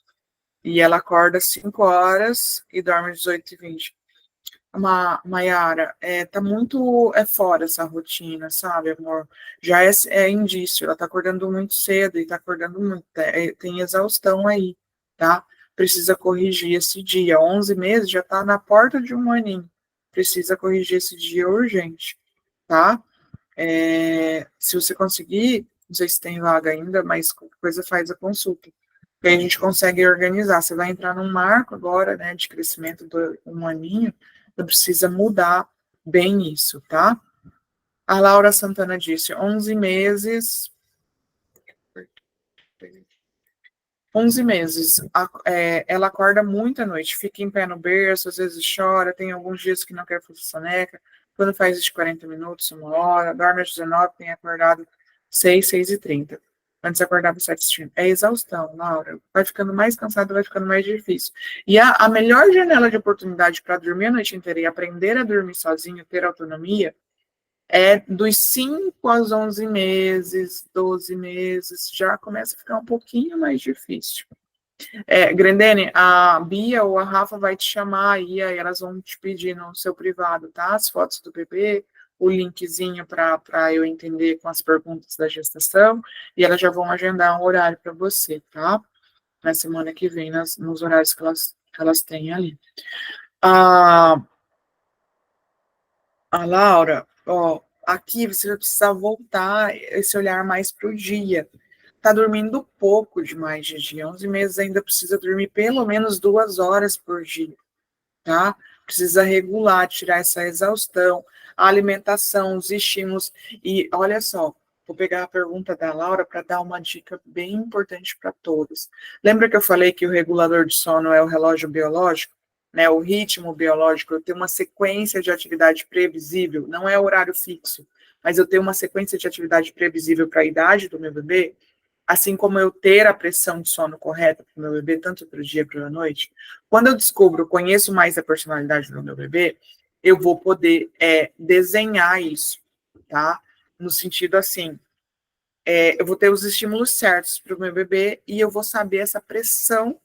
E ela acorda 5 horas e dorme 18h20. Maiara, tá muito fora essa rotina, sabe, amor? Já é indício, ela tá acordando muito cedo e tá acordando muito, tem exaustão aí, tá? Precisa corrigir esse dia. 11 meses já tá na porta de um aninho. Precisa corrigir esse dia urgente, tá? Se você conseguir, não sei se tem vaga ainda, mas qualquer coisa faz a consulta. Que aí a gente consegue organizar. Você vai entrar num marco agora, né, de crescimento do um aninho, então precisa mudar bem isso, tá? A Laura Santana disse, 11 meses... 11 meses, ela acorda muito à noite, fica em pé no berço, às vezes chora, tem alguns dias que não quer fazer soneca, quando faz isso de 40 minutos, 1 hora, dorme às 19, tem acordado 6h30. Antes acordava 7h30. É exaustão, Laura. Vai ficando mais cansado, vai ficando mais difícil. E a melhor janela de oportunidade para dormir a noite inteira e aprender a dormir sozinho, ter autonomia, é dos 5 aos 11 meses, 12 meses, já começa a ficar um pouquinho mais difícil. Grendene, a Bia ou a Rafa vai te chamar aí elas vão te pedir no seu privado, tá? As fotos do bebê, o linkzinho para eu entender com as perguntas da gestação, e elas já vão agendar um horário para você, tá? Na semana que vem, nos horários que elas têm ali. A Laura, aqui você vai precisar voltar esse olhar mais para o dia. Tá dormindo pouco demais de dia. 11 meses ainda precisa dormir pelo menos 2 horas por dia, tá? Precisa regular, tirar essa exaustão, a alimentação, os estímulos. E olha só, vou pegar a pergunta da Laura para dar uma dica bem importante para todos. Lembra que eu falei que o regulador de sono é o relógio biológico? Né, o ritmo biológico, eu tenho uma sequência de atividade previsível, não é horário fixo, mas eu tenho uma sequência de atividade previsível para a idade do meu bebê, assim como eu ter a pressão de sono correta para o meu bebê, tanto para o dia quanto para a noite. Quando eu conheço mais a personalidade do meu bebê, eu vou poder desenhar isso, tá? No sentido assim, eu vou ter os estímulos certos para o meu bebê e eu vou saber essa pressão,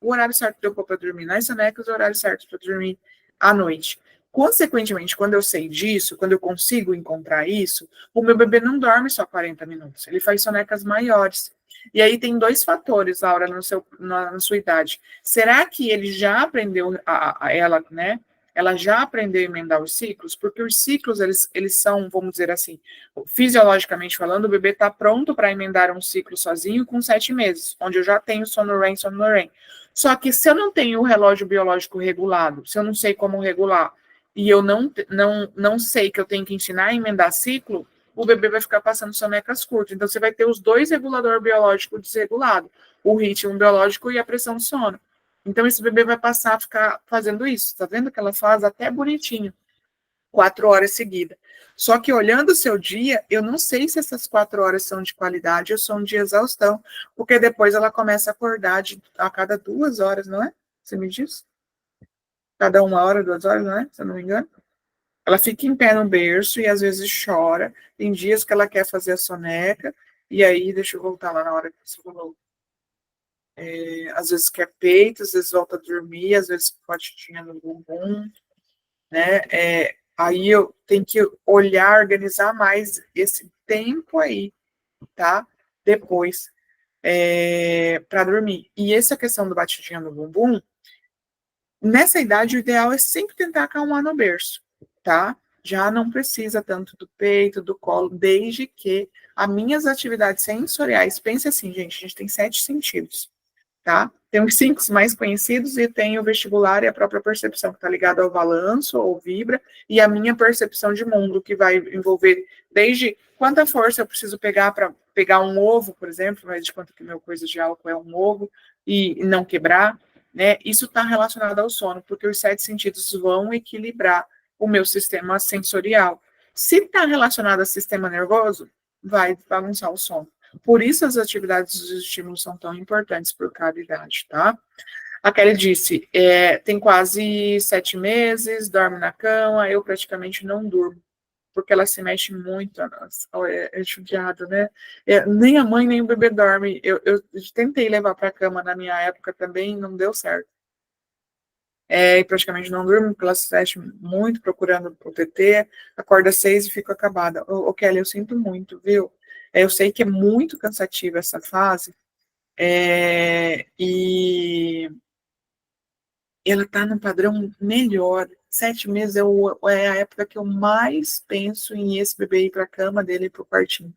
o horário certo de eu pôr para dormir nas sonecas, o horário certo para dormir à noite. Consequentemente, quando eu sei disso, quando eu consigo encontrar isso, o meu bebê não dorme só 40 minutos, ele faz sonecas maiores. E aí tem 2 fatores, Laura, na sua idade. Será que ele já aprendeu, ela, né? Ela já aprendeu a emendar os ciclos? Porque os ciclos, eles são, vamos dizer assim, fisiologicamente falando, o bebê está pronto para emendar um ciclo sozinho com 7 meses, onde eu já tenho sono REM, sono REM. Só que se eu não tenho o relógio biológico regulado, se eu não sei como regular, e eu não sei que eu tenho que ensinar a emendar ciclo, o bebê vai ficar passando sonecas curtas. Então, você vai ter os 2 reguladores biológicos desregulados, o ritmo biológico e a pressão de sono. Então, esse bebê vai passar a ficar fazendo isso. Tá vendo que ela faz até bonitinho, 4 horas seguidas. Só que olhando o seu dia, eu não sei se essas 4 horas são de qualidade ou são de exaustão, porque depois ela começa a acordar a cada 2 horas, não é? Você me diz? Cada 1 hora, 2 horas, não é? Se eu não me engano. Ela fica em pé no berço e às vezes chora. Tem dias que ela quer fazer a soneca, e aí, deixa eu voltar lá na hora que você falou. Às vezes quer peito, às vezes volta a dormir, às vezes batidinha no bumbum, né? Aí eu tenho que olhar, organizar mais esse tempo aí, tá? Depois, para dormir. E essa questão do batidinha no bumbum, nessa idade o ideal é sempre tentar acalmar no berço, tá? Já não precisa tanto do peito, do colo, desde que as minhas atividades sensoriais, pense assim, gente, a gente tem 7 sentidos. Tá? Tem os 5 mais conhecidos e tem o vestibular e a própria percepção, que está ligado ao balanço ou vibra, e a minha percepção de mundo, que vai envolver desde quanta força eu preciso pegar para pegar um ovo, por exemplo, mas de quanto que meu coisa de álcool é um ovo, e não quebrar, né? Isso está relacionado ao sono, porque os 7 sentidos vão equilibrar o meu sistema sensorial. Se está relacionado ao sistema nervoso, vai bagunçar o sono. Por isso as atividades dos estímulos são tão importantes por cada idade, tá? A Kelly disse, tem quase 7 meses, dorme na cama, eu praticamente não durmo, porque ela se mexe muito, é judiado, né? Nem a mãe nem o bebê dorme. Eu tentei levar para a cama na minha época também, não deu certo. E praticamente não durmo, porque ela se mexe muito procurando o TT, acorda às 6 e fica acabada. Kelly, eu sinto muito, viu? Eu sei que é muito cansativa essa fase, e ela está num padrão melhor. 7 meses é a época que eu mais penso em esse bebê ir para a cama dele e para o quartinho,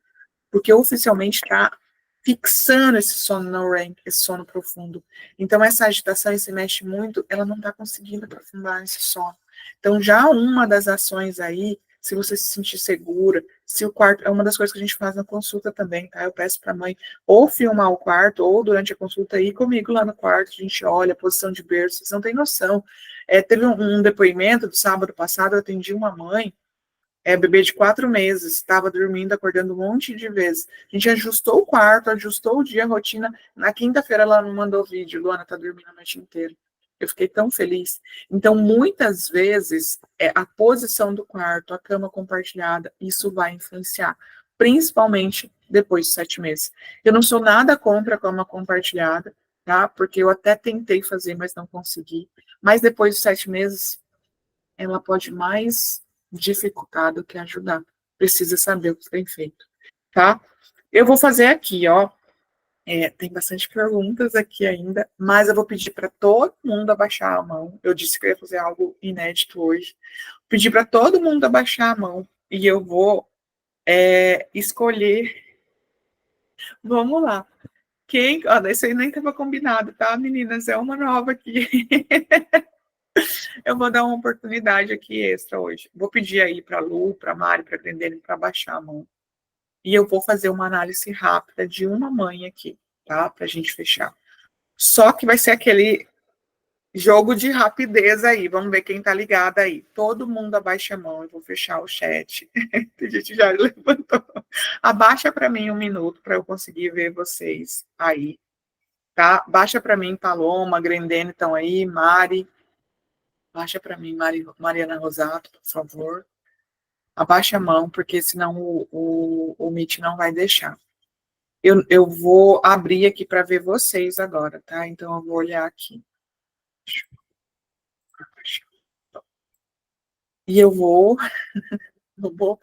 porque oficialmente está fixando esse sono no REM, esse sono profundo. Então, essa agitação, esse mexe muito, ela não está conseguindo aprofundar esse sono. Então, já uma das ações aí, se você se sentir segura, se o quarto, é uma das coisas que a gente faz na consulta também, tá? Eu peço para a mãe ou filmar o quarto, ou durante a consulta ir comigo lá no quarto, a gente olha a posição de berço, vocês não têm noção. Teve um depoimento do sábado passado, eu atendi uma mãe, bebê de 4 meses, estava dormindo, acordando um monte de vezes. A gente ajustou o quarto, ajustou o dia, a rotina. Na quinta-feira ela me mandou vídeo, Luana tá dormindo a noite inteira. Eu fiquei tão feliz. Então, muitas vezes, a posição do quarto, a cama compartilhada, isso vai influenciar, principalmente depois de 7 meses. Eu não sou nada contra a cama compartilhada, tá? Porque eu até tentei fazer, mas não consegui. Mas depois de 7 meses, ela pode mais dificultar do que ajudar. Precisa saber o que tem feito, tá? Eu vou fazer aqui, ó. Tem bastante perguntas aqui ainda, mas eu vou pedir para todo mundo abaixar a mão. Eu disse que eu ia fazer algo inédito hoje. Pedir para todo mundo abaixar a mão e eu vou escolher. Vamos lá. Quem? Ó, esse aí nem estava combinado, tá, meninas? É uma nova aqui. Eu vou dar uma oportunidade aqui extra hoje. Vou pedir aí para a Lu, para a Mari, para a Grendene, para baixar a mão. E eu vou fazer uma análise rápida de uma mãe aqui, tá? Para a gente fechar. Só que vai ser aquele jogo de rapidez aí. Vamos ver quem tá ligado aí. Todo mundo abaixa a mão. Eu vou fechar o chat. A gente já levantou. Abaixa para mim 1 minuto para eu conseguir ver vocês aí, tá? Baixa para mim, Paloma, Grendene estão aí, Mari. Baixa para mim, Mariana Rosato, por favor. Abaixa a mão, porque senão o Meet não vai deixar. Eu vou abrir aqui para ver vocês agora, tá? Então, eu vou olhar aqui. E eu vou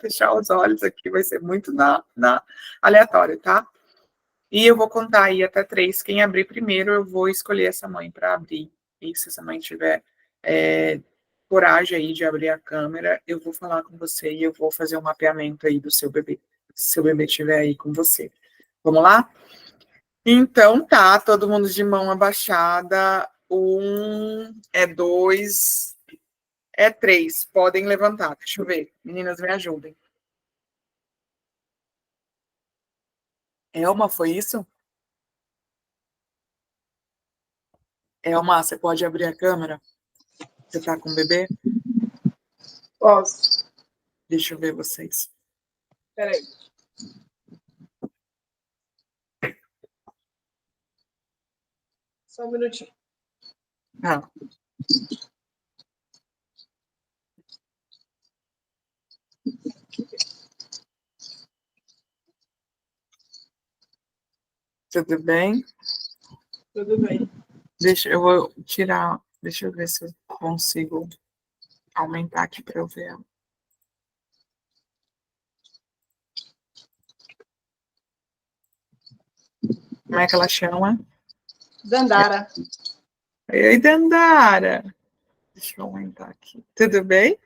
fechar os olhos aqui, vai ser muito na aleatório, tá? E eu vou contar aí até 3. Quem abrir primeiro, eu vou escolher essa mãe para abrir. E se essa mãe tiver coragem aí de abrir a câmera, eu vou falar com você e eu vou fazer um mapeamento aí do seu bebê, se seu bebê estiver aí com você. Vamos lá? Então tá, todo mundo de mão abaixada. 2, 3. Podem levantar. Deixa eu ver. Meninas, me ajudem. Elma, foi isso? Elma, você pode abrir a câmera? Você tá com o bebê? Posso. Deixa eu ver vocês. Peraí. Só um minutinho. Ah. Tudo bem? Tudo bem. Eu vou tirar. Deixa eu ver se eu consigo aumentar aqui para eu ver. Como é que ela chama? Dandara. Oi, Dandara. Deixa eu aumentar aqui. Tudo bem?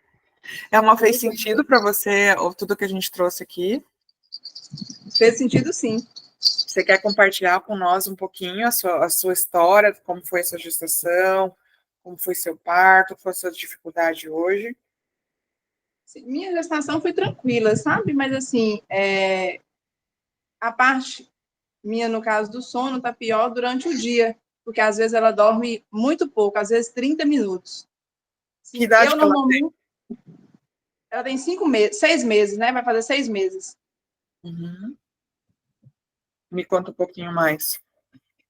Elma, fez sentido para você tudo que a gente trouxe aqui? Fez sentido, sim. Você quer compartilhar com nós um pouquinho a sua história, como foi a sua gestação, como foi seu parto, qual foi a sua dificuldade hoje? Minha gestação foi tranquila, sabe? Mas, assim, a parte minha, no caso do sono, tá pior durante o dia, porque às vezes ela dorme muito pouco, às vezes 30 minutos. Assim, Que idade que ela tem? Ela tem 6 meses, né? Vai fazer 6 meses. Uhum. Me conta um pouquinho mais.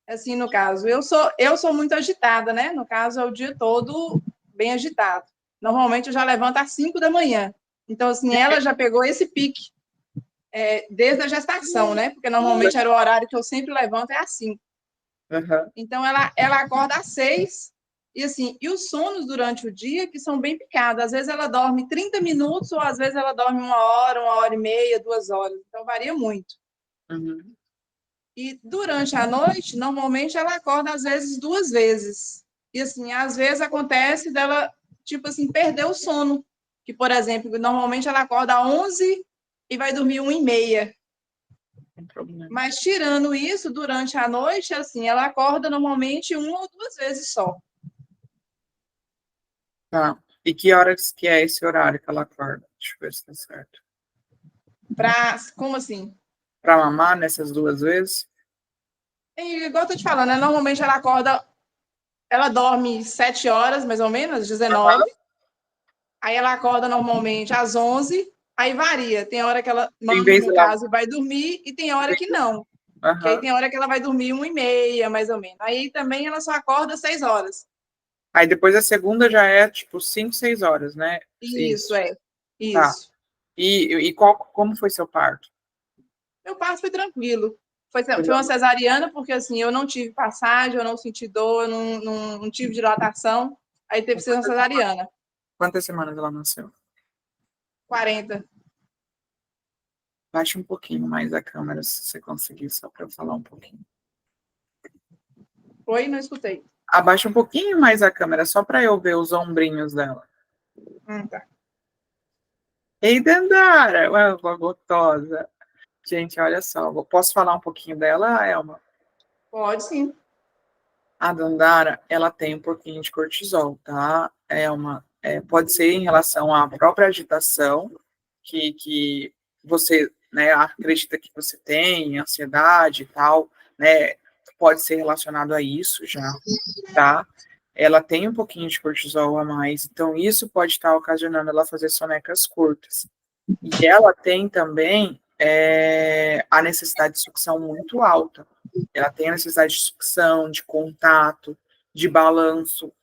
Assim, no caso, eu sou muito agitada, né? No caso, é o dia todo bem agitado. Normalmente eu já levanto às 5 da manhã. Então, assim, ela já pegou esse pique desde a gestação, né? Porque normalmente era o horário que eu sempre levanto, é às 5. Uhum. Então, ela acorda às 6. E, assim, e os sonos durante o dia, que são bem picados. Às vezes ela dorme 30 minutos, ou às vezes ela dorme 1 hora e meia, 2 horas. Então, varia muito. Uhum. E durante a noite, normalmente ela acorda às vezes 2 vezes. E assim, às vezes acontece dela, tipo assim, perder o sono. Que, por exemplo, normalmente ela acorda às 11 e vai dormir 1h30. Sem problema. Mas tirando isso, durante a noite, assim, ela acorda normalmente 1 ou 2 vezes só. Tá. E que horas que é esse horário que ela acorda? Deixa eu ver se tá certo. Como assim? Para mamar nessas 2 vezes? E, igual eu tô te falando, né? Normalmente ela acorda, ela dorme 7 horas, mais ou menos, 19. Aí ela acorda normalmente às 11, aí varia. Tem hora que ela Tem mama, vez no ela. caso, e vai dormir, e tem hora que não. Que aí Uhum. tem hora que ela vai dormir 1h30, mais ou menos. Aí também ela só acorda 6 horas. Aí depois a segunda já é tipo 5, 6 horas, né? Isso, é. Tá. Isso. E como foi seu parto? Meu parto foi tranquilo. Foi uma cesariana, porque assim, eu não tive passagem, eu não senti dor, eu não tive dilatação. Aí teve que ser uma cesariana. Quantas semanas ela nasceu? 40. Baixe um pouquinho mais a câmera, se você conseguir, só para eu falar um pouquinho. Foi? Não escutei. Abaixa um pouquinho mais a câmera, só para eu ver os ombrinhos dela. Tá. Ei, Dandara! Ué, uma gostosa. Gente, olha só, posso falar um pouquinho dela, Elma? Pode sim. A Dandara, ela tem um pouquinho de cortisol, tá? Pode ser em relação à própria agitação que você, né, acredita que você tem, ansiedade e tal, né? Pode ser relacionado a isso já, tá? Ela tem um pouquinho de cortisol a mais, então isso pode estar ocasionando ela fazer sonecas curtas. E ela tem também a necessidade de sucção muito alta. Ela tem a necessidade de sucção, de contato, de balanço.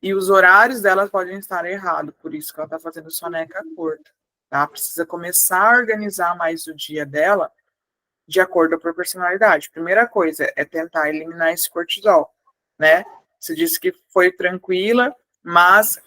E os horários dela podem estar errados, por isso que ela está fazendo soneca curta. Tá? Precisa começar a organizar mais o dia dela de acordo com a personalidade. Primeira coisa é tentar eliminar esse cortisol, né? Você disse que foi tranquila, mas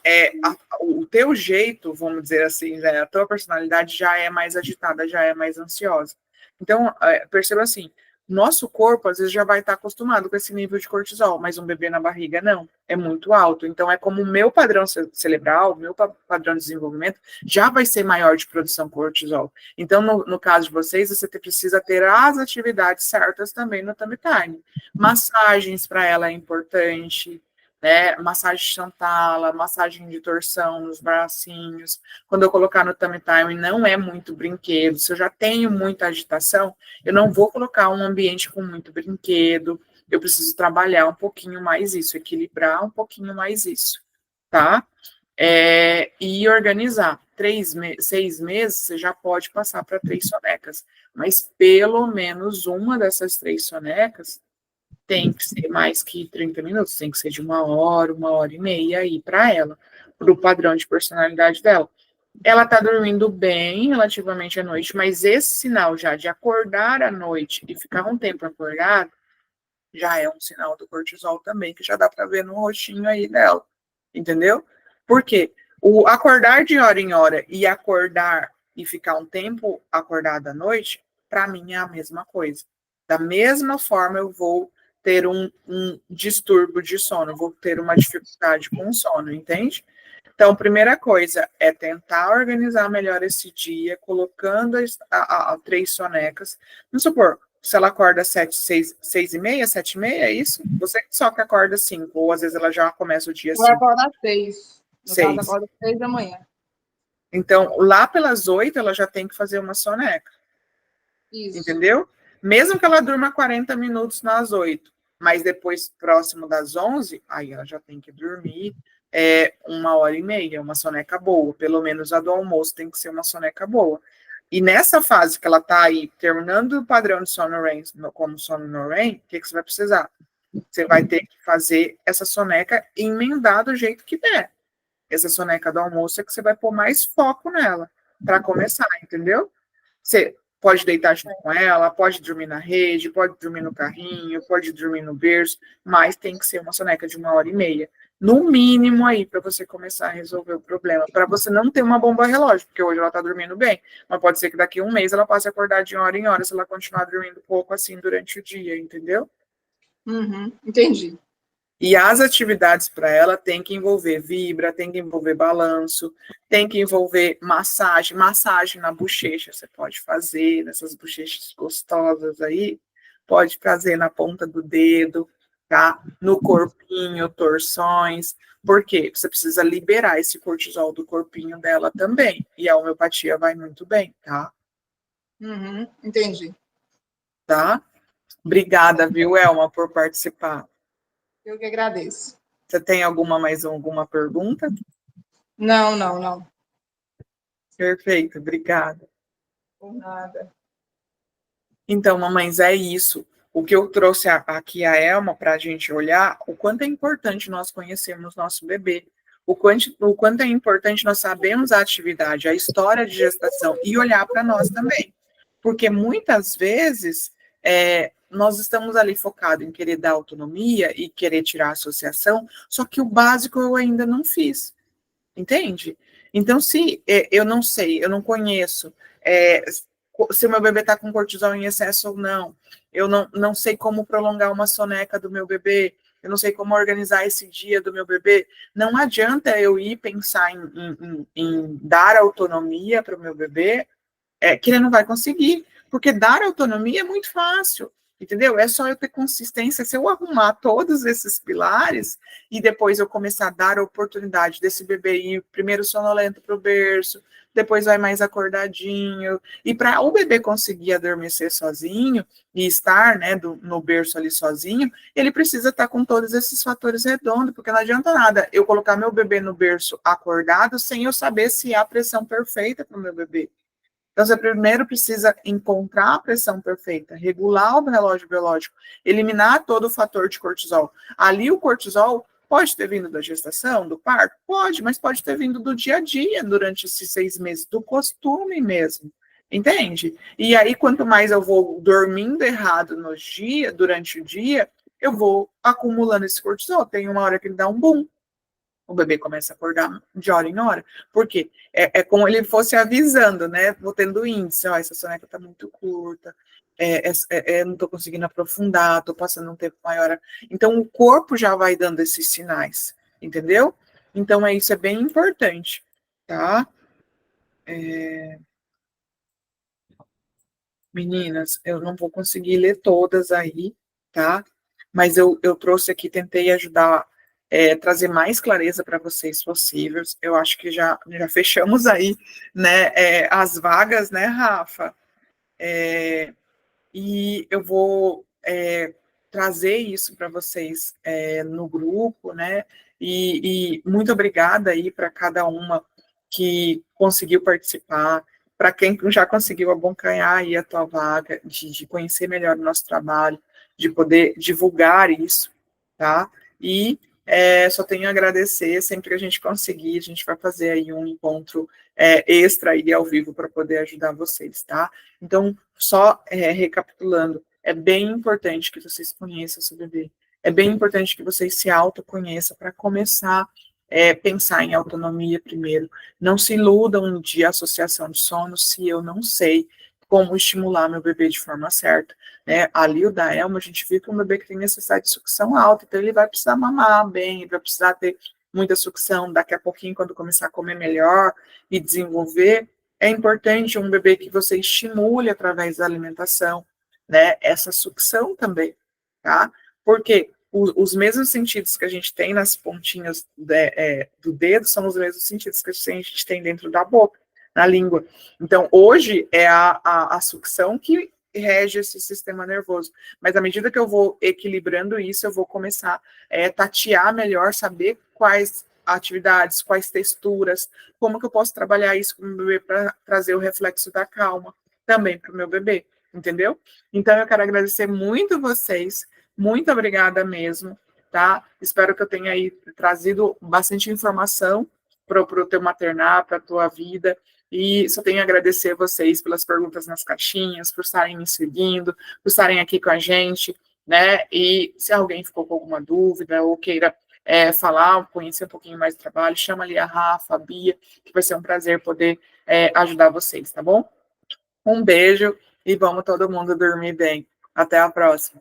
o teu jeito, vamos dizer assim, né, a tua personalidade já é mais agitada, já é mais ansiosa. Então, perceba assim, nosso corpo às vezes já vai estar acostumado com esse nível de cortisol, mas um bebê na barriga não, é muito alto. Então, é como o meu padrão cerebral, o meu padrão de desenvolvimento já vai ser maior de produção cortisol. Então, no caso de vocês, você precisa ter as atividades certas também no tummy time. Massagens para ela é importante, né? Massagem Chantala, massagem de torção nos bracinhos. Quando eu colocar no tummy time, não é muito brinquedo. Se eu já tenho muita agitação, eu não vou colocar um ambiente com muito brinquedo. eu preciso trabalhar um pouquinho mais isso, equilibrar um pouquinho mais isso, tá? E organizar. 6 meses, você já pode passar para 3 sonecas, mas pelo menos uma dessas 3 sonecas tem que ser mais que 30 minutos, tem que ser de 1 hora e meia aí para ela, para o padrão de personalidade dela. Ela está dormindo bem relativamente à noite, mas esse sinal já de acordar à noite e ficar um tempo acordado já é um sinal do cortisol também, que já dá para ver no rostinho aí dela, entendeu? Por quê? O acordar de hora em hora e acordar e ficar um tempo acordado à noite, para mim é a mesma coisa. Da mesma forma, eu vou ter um distúrbio de sono, vou ter uma dificuldade com o sono, entende? Então, primeira coisa é tentar organizar melhor esse dia, colocando 3 sonecas. Vamos supor, se ela acorda às 6h30, 7h30, é isso? Você só que acorda 5, ou às vezes ela já começa o dia 5. Ela acorda às 6. No 6. caso, acorda às 6 da manhã. Então, lá pelas 8, ela já tem que fazer uma soneca. Isso. Entendeu? Mesmo que ela durma 40 minutos nas 8, mas depois, próximo das 11, aí ela já tem que dormir 1 hora e meia, uma soneca boa. Pelo menos a do almoço tem que ser uma soneca boa. E nessa fase que ela tá aí, terminando o padrão de sono REM, como sono no REM, o que você vai precisar? Você vai ter que fazer essa soneca e emendar do jeito que der. Essa soneca do almoço é que você vai pôr mais foco nela, para começar, entendeu? Você pode deitar junto com ela, pode dormir na rede, pode dormir no carrinho, pode dormir no berço, mas tem que ser uma soneca de 1 hora e meia. No mínimo aí, para você começar a resolver o problema. Para você não ter uma bomba relógio, porque hoje ela está dormindo bem, mas pode ser que daqui a um mês ela passe a acordar de hora em hora, se ela continuar dormindo pouco assim durante o dia, entendeu? Entendi. E as atividades para ela tem que envolver vibra, tem que envolver balanço, tem que envolver massagem na bochecha, você pode fazer nessas bochechas gostosas aí, pode fazer na ponta do dedo, tá? No corpinho, torções, porque você precisa liberar esse cortisol do corpinho dela também, e a homeopatia vai muito bem, tá? Entendi. Tá? Obrigada, viu, Elma, por participar. Eu que agradeço. Você tem mais alguma pergunta? Não. Perfeito, obrigada. Por nada. Então, mamães, é isso. O que eu trouxe aqui a Elma para a gente olhar o quanto é importante nós conhecermos nosso bebê, o quanto é importante nós sabermos a atividade, a história de gestação e olhar para nós também. Porque muitas vezes nós estamos ali focados em querer dar autonomia e querer tirar a associação, só que o básico eu ainda não fiz, entende? Então, se eu não sei, eu não conheço se o meu bebê está com cortisol em excesso ou não, eu não sei como prolongar uma soneca do meu bebê, eu não sei como organizar esse dia do meu bebê, não adianta eu ir pensar em dar autonomia para o meu bebê, que ele não vai conseguir, porque dar autonomia é muito fácil, entendeu? É só eu ter consistência, se eu arrumar todos esses pilares e depois eu começar a dar a oportunidade desse bebê ir primeiro sonolento para o berço, depois vai mais acordadinho, e para o bebê conseguir adormecer sozinho e estar, né, no berço ali sozinho, ele precisa estar com todos esses fatores redondos, porque não adianta nada eu colocar meu bebê no berço acordado sem eu saber se há pressão perfeita para o meu bebê. Então, você primeiro precisa encontrar a pressão perfeita, regular o relógio biológico, eliminar todo o fator de cortisol. Ali o cortisol pode ter vindo da gestação, do parto? Pode, mas pode ter vindo do dia a dia durante esses 6 meses, do costume mesmo, entende? E aí, quanto mais eu vou dormindo errado durante o dia, eu vou acumulando esse cortisol. Tem uma hora que ele dá um boom. O bebê começa a acordar de hora em hora. Por quê? É como ele fosse avisando, né? Vou tendo índice, essa soneca está muito curta, não estou conseguindo aprofundar, estou passando um tempo maior. Então, o corpo já vai dando esses sinais, entendeu? Então, isso é bem importante, tá? Meninas, eu não vou conseguir ler todas aí, tá? Mas eu trouxe aqui, tentei ajudar trazer mais clareza para vocês possíveis. Eu acho que já fechamos aí, né, as vagas, né, Rafa? E eu vou trazer isso para vocês no grupo, né? E muito obrigada aí para cada uma que conseguiu participar, para quem já conseguiu abocanhar aí a tua vaga, de conhecer melhor o nosso trabalho, de poder divulgar isso, tá? E só tenho a agradecer, sempre que a gente conseguir, a gente vai fazer aí um encontro extra aí ao vivo para poder ajudar vocês, tá? Então, só recapitulando, é bem importante que vocês conheçam o seu bebê, é bem importante que vocês se autoconheçam para começar pensar em autonomia primeiro. Não se iludam de associação de sono se eu não sei como estimular meu bebê de forma certa, né? Ali o da Elma, a gente viu que é um bebê que tem necessidade de sucção alta, então ele vai precisar mamar bem, ele vai precisar ter muita sucção, daqui a pouquinho, quando começar a comer melhor e desenvolver, é importante um bebê que você estimule através da alimentação, né? Essa sucção também, tá? Porque os mesmos sentidos que a gente tem nas pontinhas do dedo são os mesmos sentidos que a gente tem dentro da boca, na língua. Então, hoje é a sucção que rege esse sistema nervoso. Mas à medida que eu vou equilibrando isso, eu vou começar a tatear melhor, saber quais atividades, quais texturas, como que eu posso trabalhar isso com o meu bebê para trazer o reflexo da calma também para o meu bebê, entendeu? Então, eu quero agradecer muito vocês, muito obrigada mesmo, tá? Espero que eu tenha aí trazido bastante informação para o teu maternar, para a tua vida, e só tenho a agradecer a vocês pelas perguntas nas caixinhas, por estarem me seguindo, por estarem aqui com a gente, né? E se alguém ficou com alguma dúvida ou queira falar, conhecer um pouquinho mais do trabalho, chama ali a Rafa, a Bia, que vai ser um prazer poder ajudar vocês, tá bom? Um beijo e vamos todo mundo dormir bem. Até a próxima.